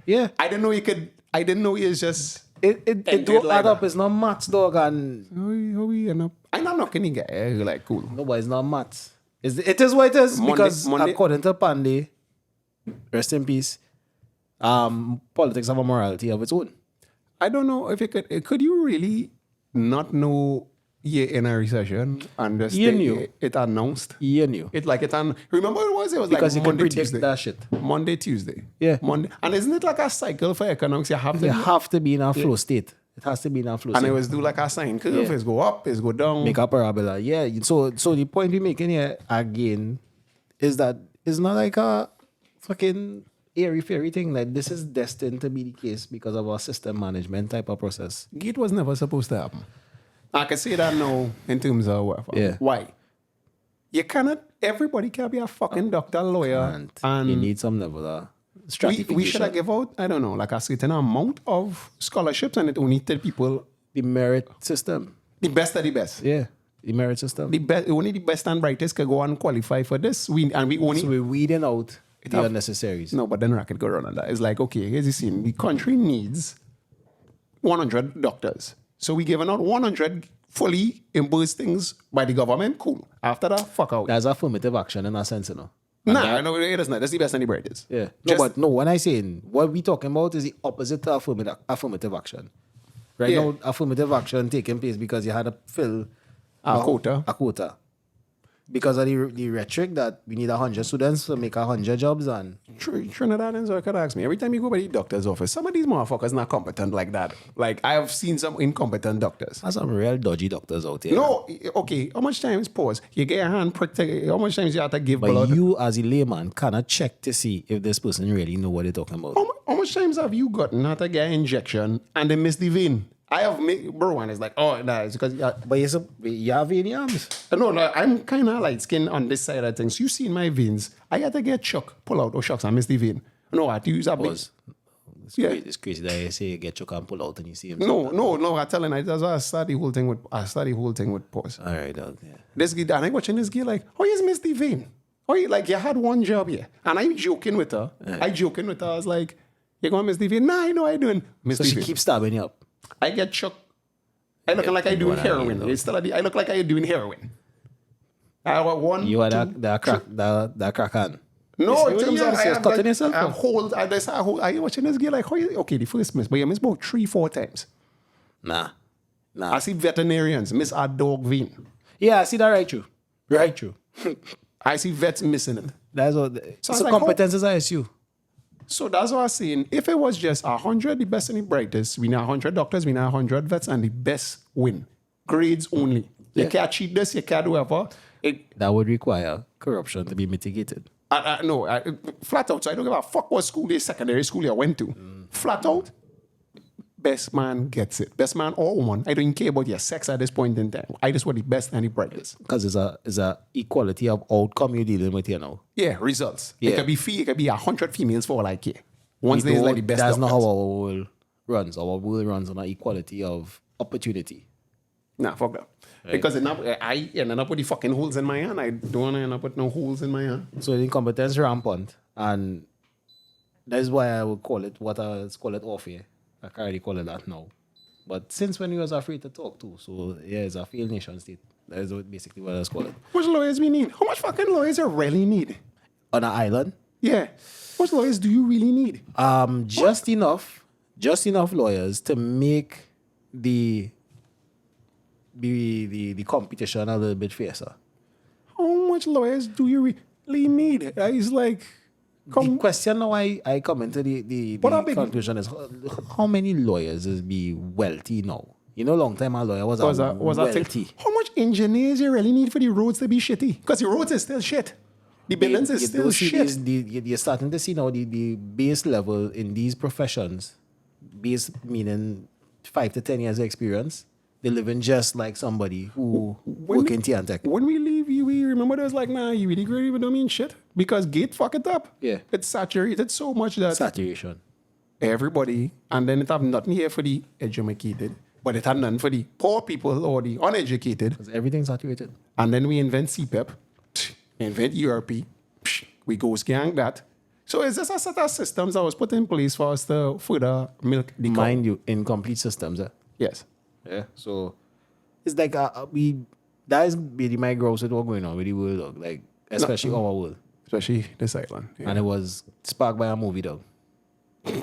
Yeah. I didn't know he could. I didn't know he was just. It did don't like add up. that. It's not maths, dog, and How we end up? I'm not knocking the guy. Like cool. no, but it's not maths. It is what it is because Monday- according to Pandey, rest in peace, politics have a morality of its own. I don't know if it could. Could you really not know you're in a recession and this You thing, knew. it announced. You knew. Remember what it was? It was Because you like can Monday, predict Tuesday. that shit. Monday, Tuesday. Yeah. Monday. And isn't it like a cycle for economics? You have to You be- have to be in a flow state. It has to be in a flow and state. it was do like a sine curve. Yeah. It's go up, it's go down. Make a parabola. Yeah. So the point we're making here again is that it's not like a fucking airy fairy thing. Like this is destined to be the case because of our system management type of process. It was never supposed to happen. I can say that now in terms of what. Yeah. Why? You cannot. Everybody can be a fucking doctor, lawyer, and you need some level of we stratification. should have give out, I don't know, like a certain amount of scholarships, and it only tell people The merit system. the best of the best. Yeah. The merit system. The best, only the best and brightest can go and qualify for this. We only So we're weeding out the have- unnecessaries. no, but then racket go around on that. It's like, okay, here's the scene. The country needs 100 doctors. So we giving out 100 fully imposed things by the government. Cool. After that, fuck out. That's affirmative action in a sense, you know. Nah, no, it is not. That's the best and the brightest. Yeah. No, Just- but no, when I say what we talking about is the opposite to affirmative action. Right Yeah. now, affirmative action taking place because you had to fill A quota. A quota. Because of the rhetoric that we need 100 students to make 100 jobs and Trinidadians or could ask me every time you go by the doctor's office, some of these motherfuckers not competent like that. Like I have seen some incompetent doctors. there's some real dodgy doctors out here. No, okay. How much times pause? You get your hand pricked. How much times you have to give But blood? you as a layman cannot check to see if this person really know what they're talking about. How much times have you gotten not to get an injection and they miss the vein? I have bro, and it's like, oh, nah, it's because But you have any arms. no, I'm kind of light skin on this side of things. You see in my veins, I had to get pull out, shocks, and miss the vein. No, I had to use a big. It's Yeah. crazy, it's crazy that you say you get your can pull out and you see him. No, I'm telling you, that's why I started the whole thing with pause. All right, dog. Yeah. This guy, and I watching this guy like, oh, you missed the vein. Oh, you like you had one job here, and I joking with her. I was like, you're gonna miss the vein? Nah, I know I doing miss So the she vein. keeps stabbing you up. I get shook. I looking like I doing heroin. It's still I look like I doing heroin. I want one. You are that crack on. No, You in terms of serious I have cutting like, yourself I up? hold. I watching this guy like, how you, okay, the first miss, but you miss about 3-4 times. Nah. I see veterinarians miss a dog vein. Yeah, I see that right true. Right true. I see vets missing it. That's what. So So, it's like, competence is ISU. So that's what I'm saying. If it was just 100, the best and the brightest, we need 100 doctors, we need 100 vets, and the best win. Grades only. You can't cheat this, you can't do whatever. That would require corruption to be mitigated. No, flat out. So I don't give a fuck what school, secondary school you went to. Flat out, best man gets it. Best man or woman. I don't even care about your sex at this point in time. I just want the best and the brightest. Because it's a equality of outcome you're dealing with here now. Yeah, results. Yeah. It could be it could be 100 females for all I care. Once there's like the best That's not how doctors. our world runs. Our world runs on an equality of opportunity. Nah, fuck that. Because I ended up with the fucking holes in my hand. I don't want to end up with no holes in my hand. So the incompetence rampant, and that's why I would call it what I call it off here. I can't really call it that now. But since when we was afraid to talk too, so yeah, it's a failed nation state. That is basically what I call it. How much lawyers we need? How much fucking lawyers you really need? On an island, Yeah. How much lawyers do you really need? just enough lawyers to make the competition a little bit fiercer. How much lawyers do you really need? It's like, The question now I come into the What are big- conclusion is how many lawyers is be wealthy now? You know, long time a lawyer was a wealthy. How much engineers you really need for the roads to be shitty? Because the roads is still shit. The buildings is You still do see shit. you're starting to see now the base level in these professions, base meaning 5 to 10 years of experience, they're living just like somebody who work in Tech. When we leave we remember there was like, nah, you really agree with don't mean shit. Because Gate fuck it up. Yeah. It's saturated so much that Saturation. everybody, and then it have nothing here for the educated, but it had none for the poor people or the uneducated. Because everything's saturated. And then we invent CPEP, invent ERP, we go scan that. So is this a set of systems that was put in place for us to further milk the cow? Mind you, incomplete systems. Yes. Yeah. So it's like that is really my gross with what going on with the world, dog. Like especially our world. Especially this island. Yeah. And it was sparked by a movie, dog.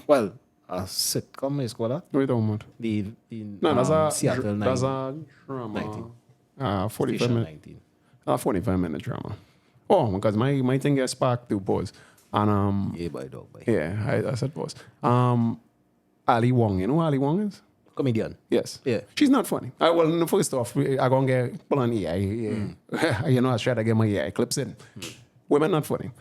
Well, a sitcom is called that. Wait a moment. The No, that's a Seattle that's 9. a drama. 19. 45 Station minutes. 19. 45-minute drama. Oh, because my thing gets sparked to pause. And Yeah, by dog, by. yeah, I said pause. Ali Wong, you know who Ali Wong is? Comedian. Yes. Yeah. She's not funny. Well, first off, I gonna get pull on AI. You know, I try to get my AI clips in. Women not funny.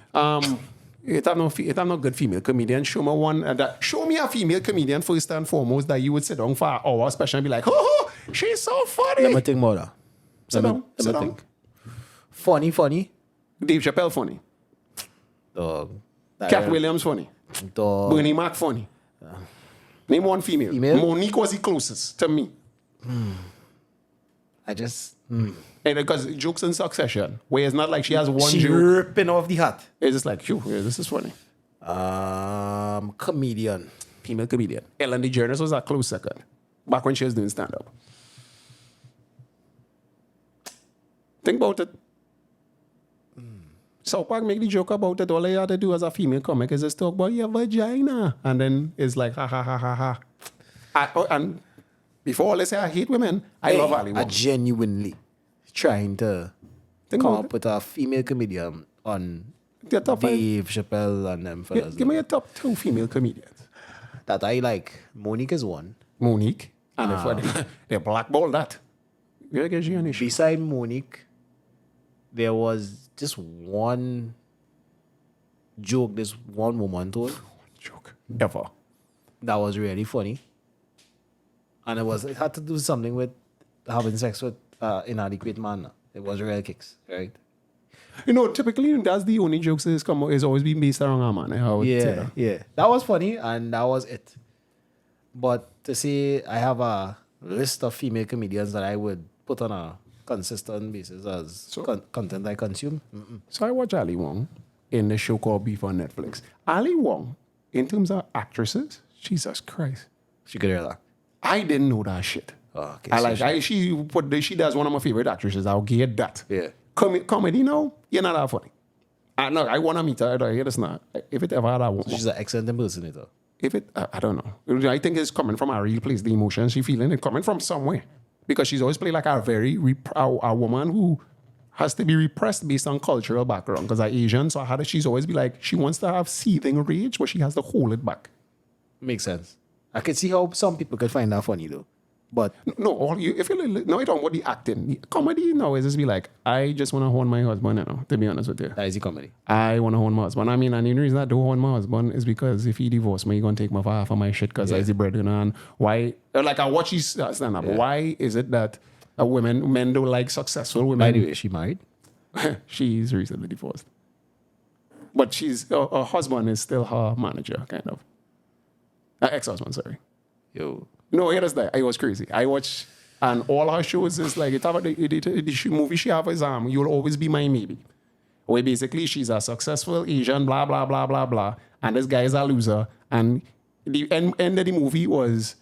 It have no good female comedian. Show me one. Show me a female comedian first and foremost that you would sit down for an hour, especially and be like, oh, she's so funny. Let me think more. That. Sit down. Let me think. Funny. Dave Chappelle funny. Dog. Cat Williams funny. Dog. Bernie Mac funny. Name one female. Monique was the closest to me. I just... And because jokes in succession, where it's not like she has one She joke. ripping off the hat. It's just like, phew, yeah, this is funny. Comedian. Female comedian. Ellen DeGeneres was a close second. Back when she was doing stand-up. Think about it. South Park make the joke about it. All you have to do as a female comic is just talk about your vagina. And then it's like, ha, ha, ha, ha, ha. And before all this, I hate women. I love Ali I Wong. genuinely trying to Think come about up with a female comedian on The top five. Dave Chappelle and them fellas. Give me a top 2 female comedians. That I like. Monique is one. Monique. And they blackball that. Yeah, get you an issue. Beside Monique, there was just one joke this one woman told Joke. Ever. that was really funny. And it had to do something with having sex with inadequate man. It was real kicks, right? You know, typically that's the only jokes is always been based around a man. I would say that. Yeah. That was funny and that was it. But to say I have a list of female comedians that I would put on a consistent basis as content I consume. So I watch Ali Wong in the show called Beef on Netflix. Ali Wong, in terms of actresses, Jesus Christ. She could hear that. I didn't know that shit. Oh, okay. She does one of my favorite actresses. I'll get that. Yeah. Comedy, no, you're not that funny. I want to meet her. I hear this now. If it ever had a She's an excellent impersonator. I don't know. I think it's coming from a real place, the emotion she feeling. It's coming from somewhere. Because she's always played like a very, a woman who has to be repressed based on cultural background. Because I'm Asian, so she's always be like, she wants to have seething rage, but she has to hold it back. Makes sense. I could see how some people could find that funny though. But No, if you're talking about the acting, the comedy now is just be like, I just want to hold my husband, to be honest with you. that is the comedy. I want to hold my husband. I mean, and the reason I don't hold my husband is because if he divorce me, he's going to take my half of my shit because I was the breadwinner. And why, like I watch his stand up, why is it that men don't like successful women? By the way, is she married? She's recently divorced. But her husband is still her manager, kind of. Ex-husband, sorry. Yo. No, here's that. I was crazy. I watch, and all her shows is like, the movie she have is You'll Always Be My Maybe. Where basically she's a successful Asian, blah, blah, blah, blah, blah. And this guy is a loser. And the end of the movie was,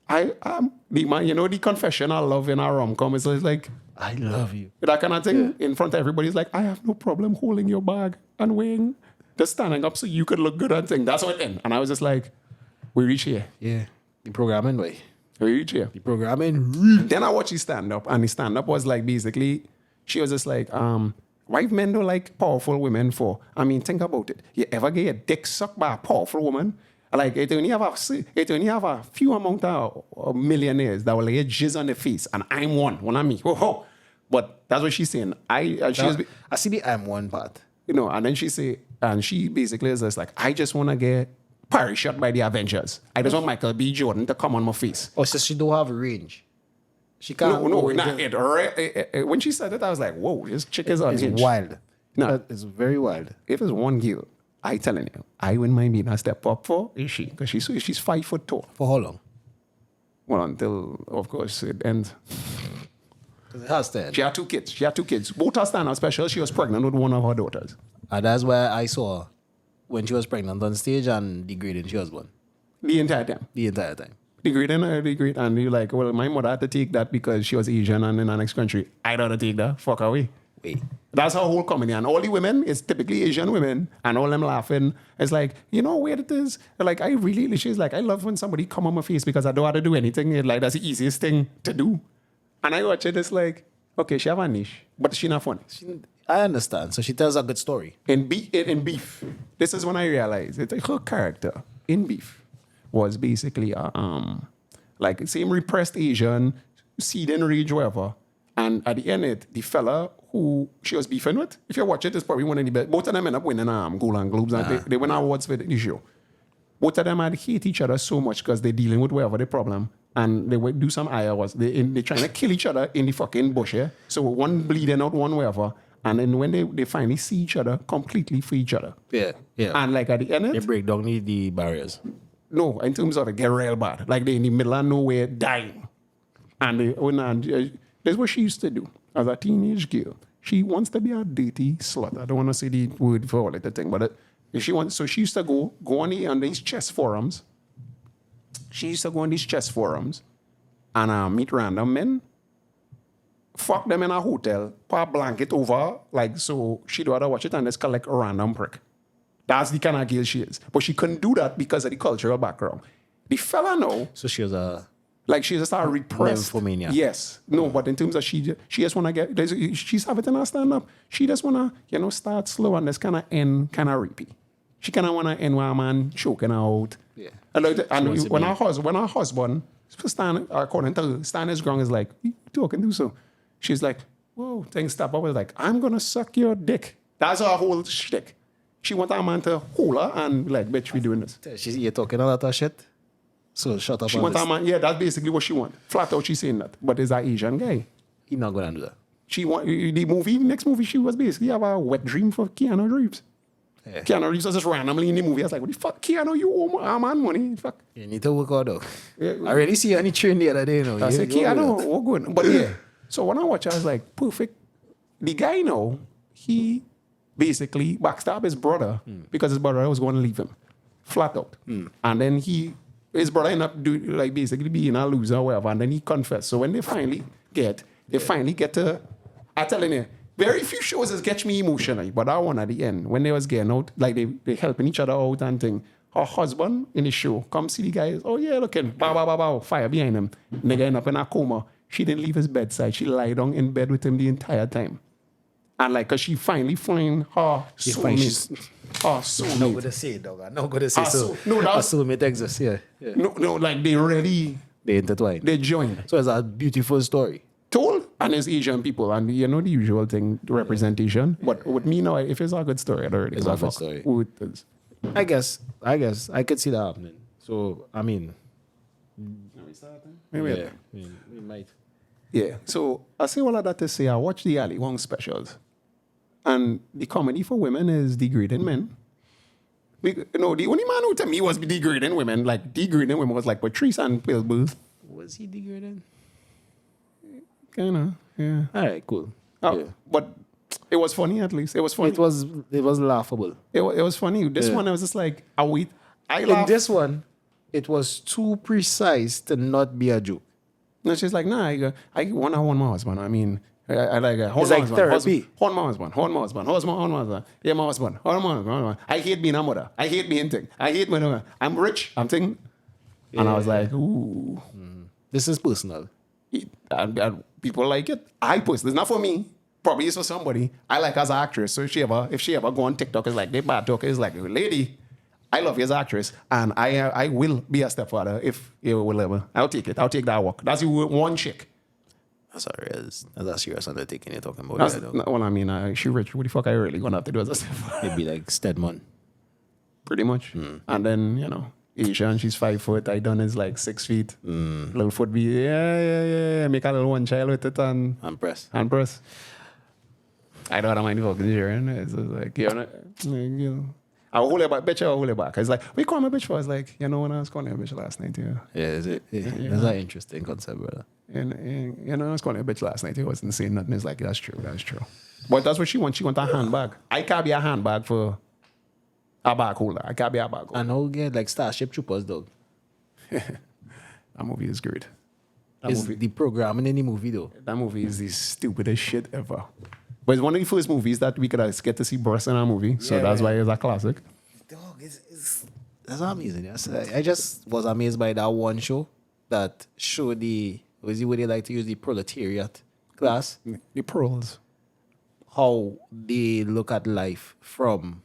the confession I love in a rom-com is like, I love you. that kind of thing in front of everybody. It's like, I have no problem holding your bag and weighing, just standing up so you could look good and thing. That's how it ended. And I was just like, we reach here. Yeah. The programming, boy. We reach here. The programming. Then I watched his stand-up, and his stand-up was like, basically, she was just like, why men don't like powerful women for? I mean, think about it. You ever get your dick sucked by a powerful woman? Like, it only have a few amount of millionaires that will lay a jizz on their face, and I'm one of me. Whoa. But that's what she's saying. I see the I'm one part. And then she basically is just like, I just want to get parry shot by the Avengers. I just want Michael B. Jordan to come on my face. Oh, so she don't have range. She can't. When she said it, I was like, whoa, this chick is unhinged. It's wild. No. It's very wild. If it's one girl, I telling you, I wouldn't mind being a step up for, is she? Because she's 5 foot tall. For how long? Well, until, of course, it ends. Because it has to end. She had 2 kids. Both are stand-up special. She was pregnant with one of her daughters. And that's where I saw when she was pregnant on stage and degrading she was born. The entire time. Degrading, and you're like, well, my mother had to take that because she was Asian and in the next country. I don't have to take that. Fuck away. Wait. That's her whole comedy. And all the women is typically Asian women. And all them laughing. It's like, you know where it is? Like, she's like, I love when somebody come on my face because I don't have to do anything. It's like, that's the easiest thing to do. And I watch it, it's like, Okay, she have a niche, but she not funny. I understand. So she tells a good story. In Beef, this is when I realized that her character in Beef was basically like same repressed Asian, seeding rage, whatever. And at the end, the fella who she was beefing with, if you watch it, it's probably one of the best. Both of them end up winning Golden Globes, and they win awards for the show. Both of them had hate each other so much because they're dealing with whatever the problem. And they would do some hours. They're trying to kill each other in the fucking bush, yeah? So one bleeding out, one wherever. And then when they finally see each other, completely for each other. Yeah, yeah. And like at the end, They break down the barriers. no, in terms of it get real bad. Like they in the middle of nowhere dying. And that's what she used to do as a teenage girl. She wants to be a dirty slut. I don't want to say the word for all that thing, but so she used to go on these chess forums. She used to go on these chess forums and meet random men, fuck them in a hotel, put a blanket over, like, so she'd rather watch it and just collect a random prick. That's the kind of girl she is. But she couldn't do that because of the cultural background. The fella now, So she was a... like she just a repressed. Nymphomaniac. Yes. No, but in terms of she just want to she's have it in her stand-up. She just want to, start slow and just kind of end kind of rapey. She kind of want to end with a man choking her out. Yeah. And when her husband, according to her, stand his ground is like, you talking to so? She's like, whoa, things stop. I was like, I'm going to suck your dick. That's her whole shtick. She want a man to hold her and like, bitch, we doing this. You're talking a lot of shit? So shut up. She want a man, yeah, that's basically what she want. Flat out, she's saying that. But it's an Asian guy. He's not going to do that. She want next movie, she was basically have a wet dream for Keanu Reeves. Yeah. Keanu Reeves was just randomly in the movie. I was like, what the fuck, Keanu, you owe a man money. Fuck. You need to work out though. Yeah. I really see you on the train the other day, you know. I said, Keanu, oh good. But yeah. So when I watch, I was like, perfect. The guy now, he basically backstabbed his brother because his brother was going to leave him. Flat out. And then his brother ended up basically being a loser or whatever, and then he confessed. So when they finally get to, I'm telling you, very few shows has get me emotionally, but that one at the end, when they was getting out, like they helping each other out and thing. Her husband in the show, come see the guys, oh yeah, looking, bow, bow, bow, bow, fire behind him. Nigga end up in a coma. She didn't leave his bedside. She lied down in bed with him the entire time. And like, cause she finally find her soulmate. Her soulmate. I'm not going to say it, dog. I'm not going to say so. No, that's... Her soulmate exists, yeah. No, like they intertwine. They join. So it's a beautiful story. Told, and it's Asian people, and you know the usual thing, the representation. But with me now, if it's a good story, I'd already it's a good story. Who it is. I guess I could see that happening. So I mean, maybe we might. Yeah. So I say all of that to say I watch the Ali Wong specials, and the comedy for women is degrading men. The only man who to me was degrading women, like degrading women was like Patrice and Pillsbury. Was he degrading? Kinda, yeah. All right, cool. Yeah. But it was funny at least. It was funny. It was laughable. It was funny. This one I was just like, I In this one, it was too precise to not be a joke. No, she's like, nah, I want to hold my husband. I mean, I like it's like therapy. Hold my husband. Yeah, my husband. Hold my husband. I hate being a mother. I hate being thing. I hate when I'm rich. I'm thing. Yeah. And I was like, ooh. This is personal. And people like it. I post. It's not for me. Probably it's for somebody. I like her as an actress. So if she ever go on TikTok, it's like they bad talk. It's like, lady, I love you as an actress, and I will be a stepfather if you will ever. I'll take it. I'll take that walk. That's one chick. That's a serious undertaking you're talking about. Well, I mean, she rich. What the fuck I really gonna have to do as a stepfather? It'd be like Stedman. Pretty much. And then, Asian, she's 5 foot. I done is like 6 feet. Little foot be, yeah. Make a little one child with it and press. I don't mind fucking sharing. It's like, I'll hold it back. Bitch, I'll hold it back. It's like, what you call my bitch for? I was like, when I was calling her a bitch last night, yeah. Yeah, is it? Yeah. That's an interesting concept, brother. And I was calling her a bitch last night. He wasn't saying nothing. It's like, that's true. But that's what she wants. She wants a handbag. I can't be a handbag for a bag holder. I can't be a bag holder. And I'll get like Starship Troopers, dog. That movie is great. The programming in the movie, though. That movie is the stupidest shit ever. But it's one of the first movies that we could get to see breasts in a movie. So that's why it's a classic. Dog, that's amazing. I just was amazed by that one show that showed where they like to use the proletariat class, The pearls. how they look at life from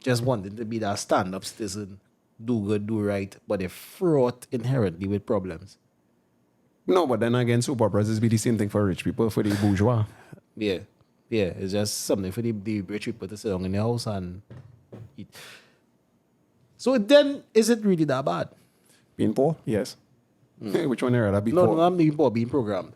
just wanting to be that stand-up citizen, do good, do right, but they're fraught inherently with problems. No, but then again, soap operas is be the same thing for rich people, for the bourgeois. Yeah. Yeah, it's just something for the rich people to sit down in their house and eat. So then, is it really that bad? Being poor, yes. Which one rather be No, poor? no, I'm being poor, being programmed.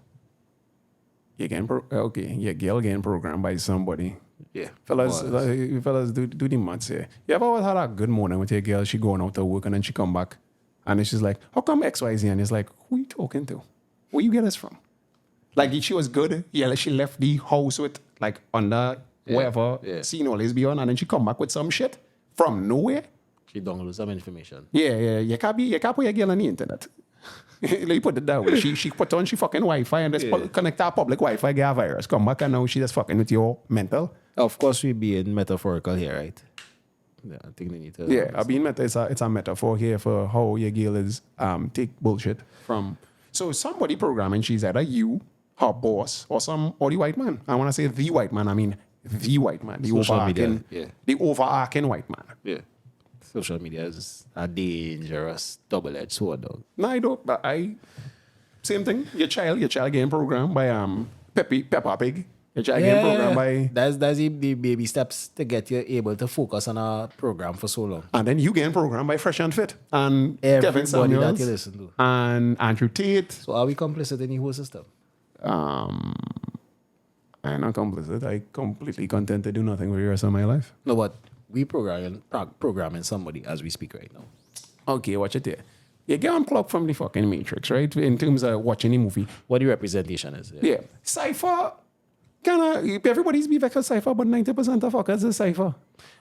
You getting okay, your girl getting programmed by somebody. Yeah. Fellas, Well, fellas, do the maths here. You ever had a good morning with your girl, she going out to work and then she come back and then she's like, how come XYZ? And it's like, who you talking to? Where you get this from? Like she was good, yeah, like she left the house with like under wherever scene always be on, and then she come back with some shit from nowhere. she download some information. Yeah, you can't put your girl on the internet. Let me put it that way. She put on she fucking Wi-Fi and just connect her public Wi-Fi, get a virus. Come back and now she just fucking with your mental. Of course, we being metaphorical here, right? Yeah, I think they need to. Yeah, I mean, it's a metaphor here for how your girl is take bullshit from. So somebody programming, she's either you, her boss, or the white man. I want to say the white man. I mean the white man, the Social overarching, media, the overarching white man. Yeah. Social media is a dangerous double-edged sword, dog. No, I don't. But same thing. Your child getting programmed by Peppa Pig. Your child getting programmed by, That's the baby steps to get you able to focus on a program for so long. and then you getting programmed by Fresh and Fit and Kevin Everybody that Samuels you listen to. and Andrew Tate. So are we complicit in the whole system? I'm not complicit. I completely content to do nothing with the rest of my life. No, but we programming somebody as we speak right now. Okay, watch it here. You get unplugged from the fucking Matrix, right? In terms of watching the movie. What the representation is. Yeah. Cypher, everybody's be vexed with Cypher, but 90% of fuckers is Cypher.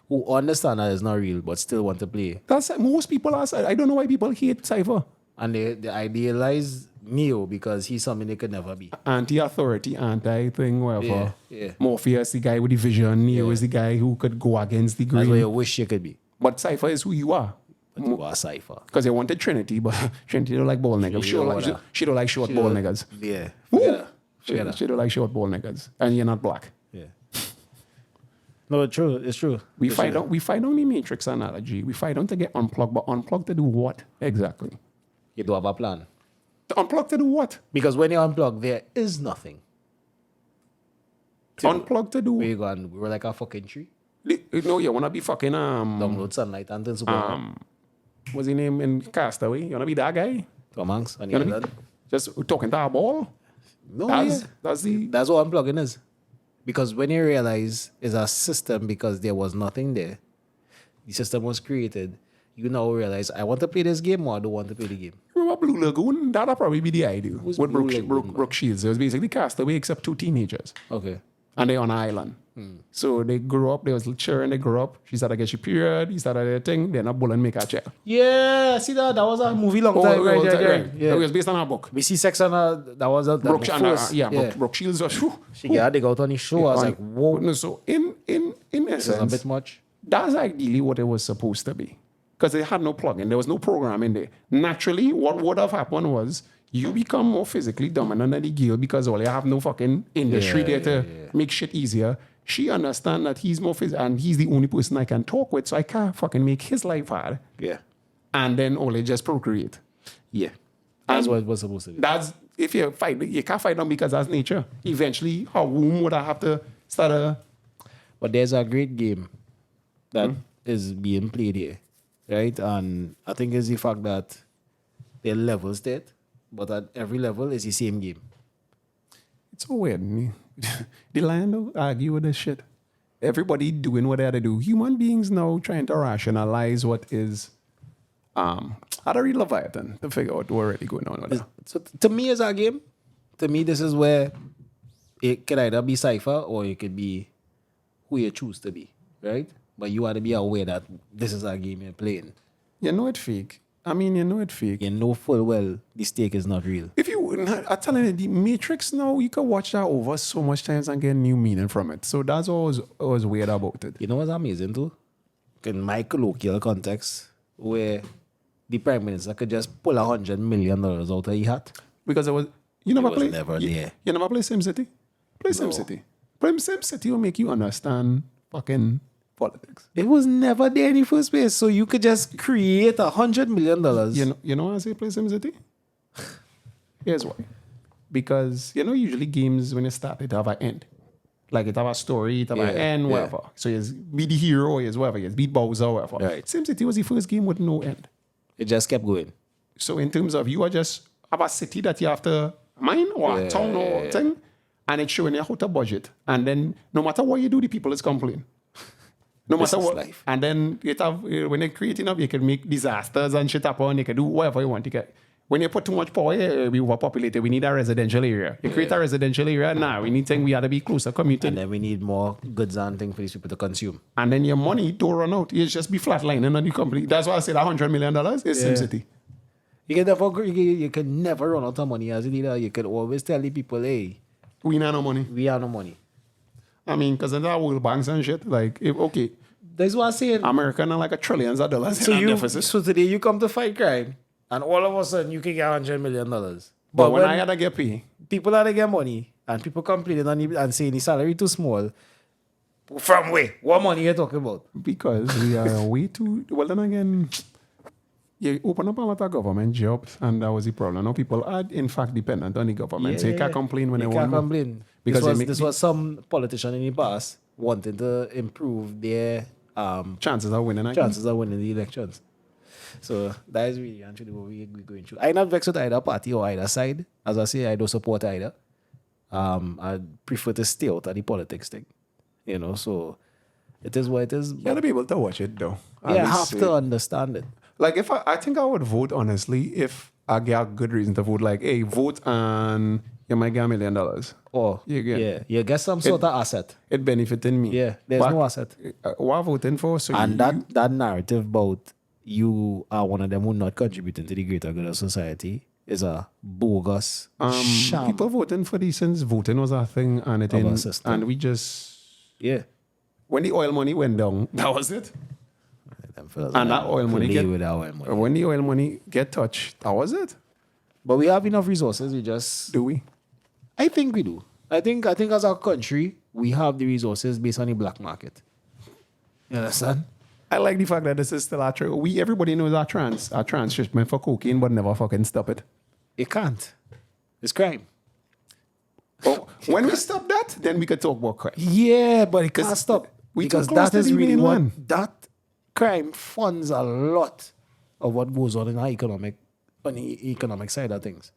Who understand that it's not real, but still want to play. That's most people are. I don't know why people hate Cypher. And they idealize Neo because he's something they could never be. Anti-authority, anti-thing, whatever. Yeah. Morpheus, the guy with the vision. Neo is the guy who could go against the That's what grain. you wish you could be. But Cypher is who you are. But you are Cypher. Because they wanted Trinity, but Trinity don't like ball niggas. She don't like short ball niggas. Yeah. Ooh. Forget that. She don't like short ball niggas. And you're not black. Yeah. No, it's true. It's true. We fight on the Matrix analogy. We fight on to get unplugged, but unplugged to do what exactly? You do have a plan. To unplug to do what? Because when you unplug, there is nothing. Unplug to do Where you going? We were like a fucking tree. No, you wanna be fucking Download sunlight and then super. what's his name in Castaway? You wanna be that guy? Tom Hanks on the You wanna island. be just talking to a ball? No, That's what unplugging is. Because when you realize it's a system because there was nothing there, the system was created, you now realize, I want to play this game or I don't want to play the game. Remember Blue Lagoon? That'll probably be the idea. Who's With Blue Lagoon, Brooke Shields. It was basically Castaway except two teenagers. Okay. And they're on an island. So they grew up, they was children, they grew up. She started to get she period, he started their thing, then a bull and make her child. Yeah, see that was a movie long time. Right. It was based on a book. We see sex on that was a Brooke, first. Brooke Shields was whew, She got dig out on his show. I was like, whoa, No, so in this is a essence, bit much. that's ideally what it was supposed to be. Because they had no plug-in, there was no program in there. Naturally, what would have happened was you become more physically dominant than the girl because all you have no fucking industry there to make shit easier. She understand that he's more physical and he's the only person I can talk with, so I can't fucking make his life hard. Yeah. And then only just procreate. Yeah. That's what it was supposed to be. That's if you fight, you can't fight them because that's nature. Eventually, her womb would have to start a. But there's a great game that is being played here, right? And I think it's the fact that there are levels to it, but at every level is the same game. It's so weird. The land argue with this shit. Everybody doing what they had to do. Human beings now trying to rationalize what is. How to read Leviathan to figure out what's really going on with that. So to me, it's a game. To me, this is where it could either be Cypher or it could be who you choose to be, right? But you have to be aware that this is a game you're playing. You know it fake. I mean, you know it fake. You know full well the stake is not real. If you, I'm telling you, the Matrix now, you can watch that over so much times and get new meaning from it. So that's what was weird about it. You know what's amazing too? In my colloquial context, where the Prime Minister could just pull $100 million out of his hat. Because it was, You never was play. never there. You never play SimCity. Play SimCity. Play SimCity will make you understand fucking politics. It was never there in the first place. So you could just create $100 million. You know why I say play SimCity? Here's why. Because usually games when you start it have an end. Like it have a story, it have an end, whatever. So you be the hero, you whatever, you beat Bowser, whatever. Right. SimCity was the first game with no end. It just kept going. So in terms of you are just have a city that you have to mine or a town or thing, and it's showing you how to budget. And then no matter what you do, the people is complain. No matter what. Life. And then you have when you're creating up, you can make disasters and shit happen. You can do whatever you want. When you put too much power, we overpopulated. We need a residential area. You create a residential area now. We need things we have to be closer commuting. And then we need more goods and things for these people to consume. And then your money don't run out. You just be flatlining on the company. That's why I said $100 million is SimCity. You can never run out of money as a leader. You can always tell the people, hey, We not no money. we have no money. I mean, because in that world banks and shit, like, okay, That's what I'm saying. America not like a trillions of dollars So in deficit. so today you come to fight crime, and all of a sudden you can get $100 million. But when I had to get paid, people had to get money, and people complaining and saying the salary too small. From where? What money you talking about? because we are way too, well then again, you open up a lot of government jobs and that was the problem. Now people are in fact dependent on the government. So you can't complain when you they can't want complain. Because this was some politician in the past wanting to improve their chances of winning. chances of winning the elections. So that is really actually what we're going through. I'm not vexed with either party or either side. As I say, I don't support either. I prefer to stay out of the politics thing. So it is what it is. You gotta be able to watch it though. I have to understand it. Like if I think I would vote honestly if I get a good reason to vote. Like, hey, vote and you might get $1 million. Or you get some sort of asset. It benefiting me. Yeah, there's But, no asset. What I'm voting for? So And that narrative about you are one of them who not contributing to the greater good of society is a bogus sham. people voting for these since voting was a thing and it Of a in, system. and we just Yeah. when the oil money went down, that was it. Them fellas And are that oil money play get with that oil money. when the oil money get touched, that was it. But we have enough resources. We just Do we? I think we do. I think as a country, we have the resources based on the black market. You understand? I like the fact that this is still a true. Everybody knows our transshipment for cocaine, but never fucking stop it. It can't. It's crime. Oh, when we stop that, then we could talk about crime. Yeah, but it can't 'Cause stop. we Because too close that to is the really what mainland. that crime funds a lot of what goes on in our on the economic side of things.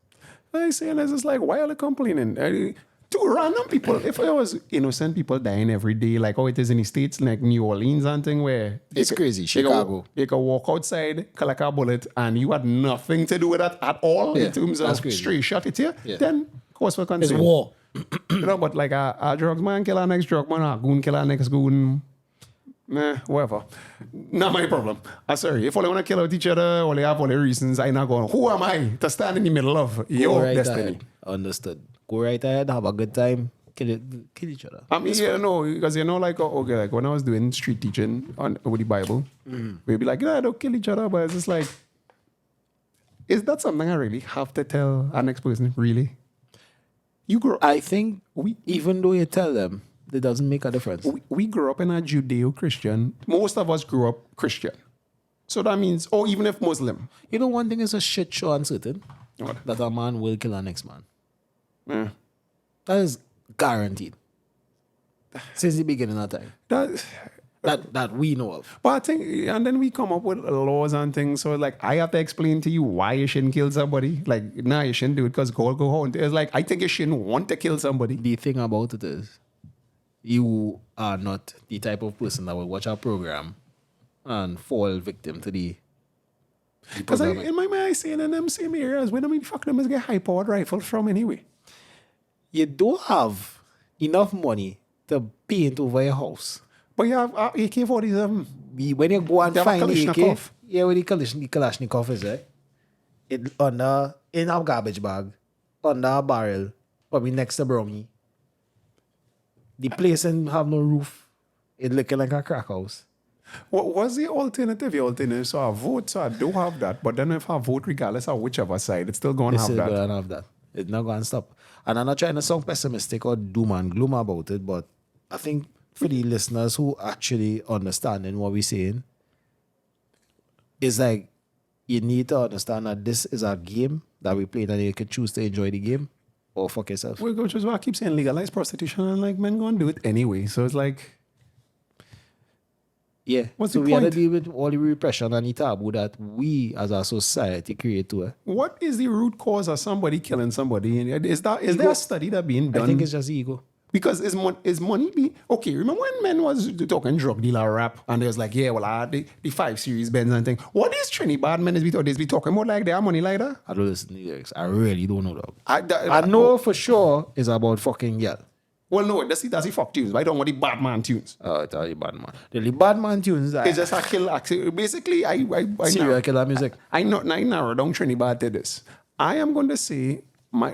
I say, and it's just like, why are they complaining? Two random people. If it was innocent people dying every day, like how it is in the States, like New Orleans and thing, where It's crazy. you Chicago. can walk outside, collect a bullet, and you had nothing to do with that at all Yeah, in terms that's of crazy. straight shot it here. Yeah. Then, of course, we're concerned. It's war. But like a drug man kill our next drug man, a goon kill our next goon. Whatever. Not my problem. I'm sorry. If all want to kill out each other, or they have all the reasons, I'm not going, who am I to stand in the middle of your right destiny? ahead. Understood. Go right ahead, have a good time, kill each other. I mean, because like, like when I was doing street teaching with the Bible, we'd be like, don't kill each other, but it's just like, is that something I really have to tell our next person? Really? You grow. I think even though you tell them, it doesn't make a difference. We grew up in a Judeo-Christian. Most of us grew up Christian. So that means, or even if Muslim. You know, one thing is a shit show uncertain What? that a man will kill our next man. Yeah. That is guaranteed. Since the beginning of time. That we know of. But I think, and then we come up with laws and things. So like, I have to explain to you why you shouldn't kill somebody. Like, you shouldn't do it because God go home. It's like, I think you shouldn't want to kill somebody. The thing about it is, you are not the type of person that will watch our program and fall victim to the Because program. in my mind, I say in them same areas, where the fuck them is get high-powered rifles from anyway? You don't have enough money to paint over your house. But you have AK-47. When you go and They have a find the AK, Kalashnikov. yeah, where the Kalashnikov is, right? It in a garbage bag, under a barrel, probably next to Brommy. The place and have no roof. It looking like a crack house. What was the alternative? The alternative, so I vote, so I do have that. But then if I vote regardless of whichever side, it's still going to It's have still that. gonna have that. It's not going to stop. And I'm not trying to sound pessimistic or doom and gloom about it, but I think for the listeners who actually understanding what we're saying, it's like you need to understand that this is a game that we play, and you can choose to enjoy the game or fuck yourself. Well, which is why I keep saying legalize prostitution, and like men gonna do it anyway. So it's like, Yeah. What's so the we have to point? deal with all the repression and the taboo that we as a society create to it. what is the root cause of somebody killing somebody? And is there a study that being done? I think it's just ego. Because is money be okay? Remember when men was talking drug dealer rap and they was like, yeah, well, I had the 5 Series Benz and thing. What is Trinidad men is be talking about like they have money like that? I don't listen to the lyrics. I really don't know that. I I know for sure it's about fucking girl. Well, no, that's the fuck tunes. But I don't want the bad man tunes. Oh, it's all the bad man. The bad man tunes. It's just a kill. Basically, I serial killer music. I narrow down Trinidad to this. I am going to say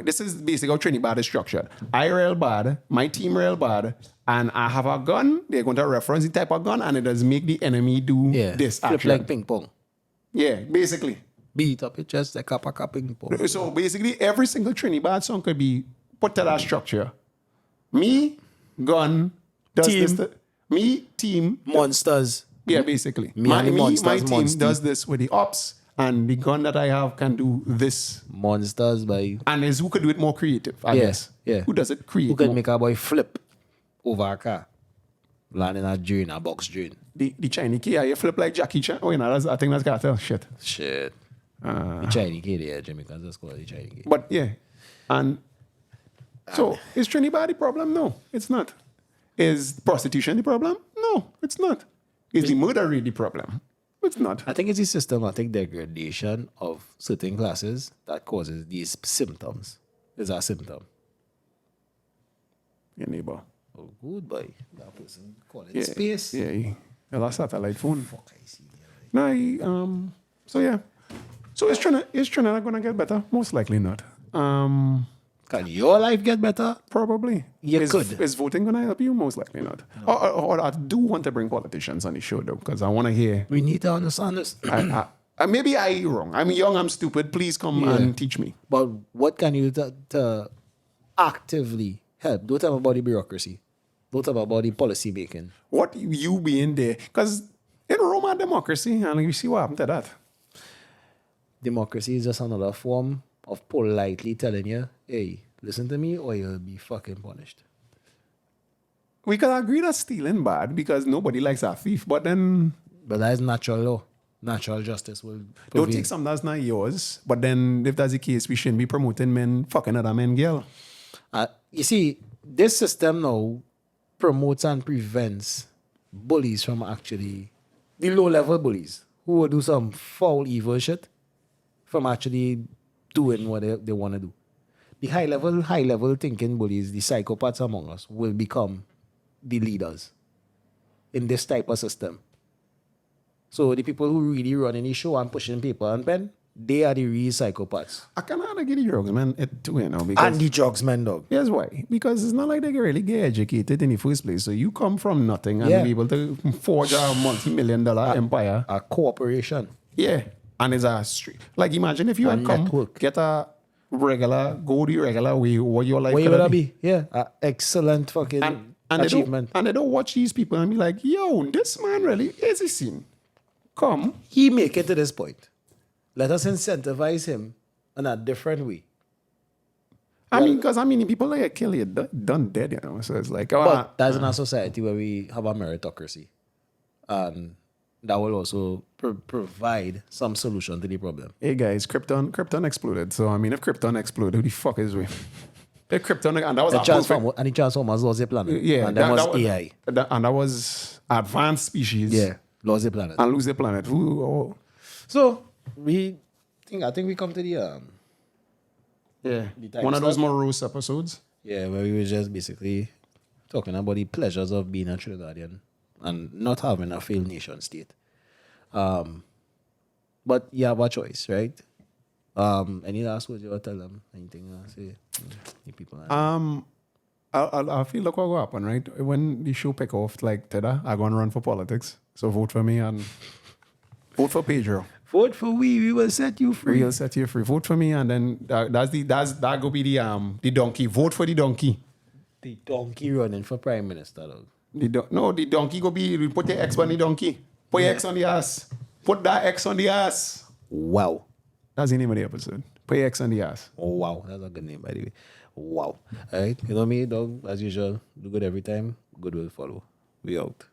this is basically how Trinidad is structured. I real bad, my team real bad, and I have a gun. They're going to reference the type of gun, and it does make the enemy do this Flip action. like ping pong. Yeah, basically. Beat up your chest like a ping pong. So basically, every single Trinidad song could be put to that structure. Me, gun, does Team. this. Me, team. Monsters. Yeah, basically. Me and the monsters, my team monster. does this with the ops, and the gun that I have can do this. Monsters by And is who could do it more creative, I guess. yeah. Who does it create who can more? make a boy flip over a car. Land in a drain, a box drain. The Chinese key, you flip like Jackie Chan. Oh, you know, I think that's cartel shit. Shit. The Chinese kid, yeah, Jamaicans just call it the Chinese kid. But yeah. And so is Trinidad the problem? No, it's not. Is prostitution the problem? No, it's not. Is the murder really the problem? It's not. I think it's a systematic degradation of certain classes that causes these symptoms. Is a symptom. Your neighbor. Oh, good boy. That person call it Yeah. space. Yeah. He lost satellite phone. Fuck, I see. No, so yeah. So is Trinidad gonna get better? Most likely not. Can your life get better? Probably. You is, could. Is voting gonna help you? Most likely not. Or I do want to bring politicians on the show though, because I want to hear. We need to understand this. Maybe I'm wrong. I'm young. I'm stupid. Please come and teach me. But what can you do to actively help? Don't talk about the bureaucracy. Don't talk about the policy making. What you being there? Because in Roma democracy, and you see what happened to that. Democracy is just another form of politely telling you, hey, listen to me or you'll be fucking punished. We could agree that stealing bad because nobody likes a thief, but then But that is natural law. Natural justice will don't prevail. take something that's not yours. But then if that's the case, we shouldn't be promoting men fucking other men, girl. You see, this system now promotes and prevents bullies from actually, the low-level bullies who will do some foul, evil shit from actually doing what they want to do. The high-level thinking bullies, the psychopaths among us, will become the leaders in this type of system. So the people who really running the show and pushing paper and pen, they are the real psychopaths. I cannot get the drugs, man. It too, you know, because And the drugs men, dog. here's why. Because it's not like they can really get educated in the first place. So you come from nothing and Yeah. be able to forge a multi-million-dollar empire. A cooperation. Yeah. And it's a street. Like imagine if you had come, network. get a go the regular way, what your life Where you could gonna have been. be? Yeah. Excellent fucking And achievement. They don't watch these people and be like, yo, this man really is a scene. Come. He make it to this point. Let us incentivize him in a different way. Because people like kill you, done dead, you know. So it's like, But that's in a society where we have a meritocracy. And that will also provide some solution to the problem. hey guys, Krypton exploded. So if Krypton exploded, who the fuck is we? If Krypton, and that was The a perfect, the Transformers lost the planet. yeah, And that was was AI. and that was advanced species. Yeah. Lost the planet. And lose the planet. Ooh, So I think we come to the yeah. time One of those stop. morose episodes. where we were just basically talking about the pleasures of being a Trinidadian and not having a failed nation state. But you have a choice, right? Any last words you want to tell them? Anything you want to say? The people. I feel like what will happen, right? When the show pick off like today, I'm gonna run for politics. So vote for me and vote for Pedro. Vote for we will set you free. We'll set you free. Vote for me, and then that go be the donkey. Vote for the donkey. The donkey running for prime minister, though. The donkey go be. We put the X on the donkey. Put your X on the ass. Put that X on the ass. Wow. That's the name of the episode. Put your X on the ass. Oh, wow. That's a good name, by the way. Wow. All right. You know me, dog. As usual, do good every time. Good will follow. We out.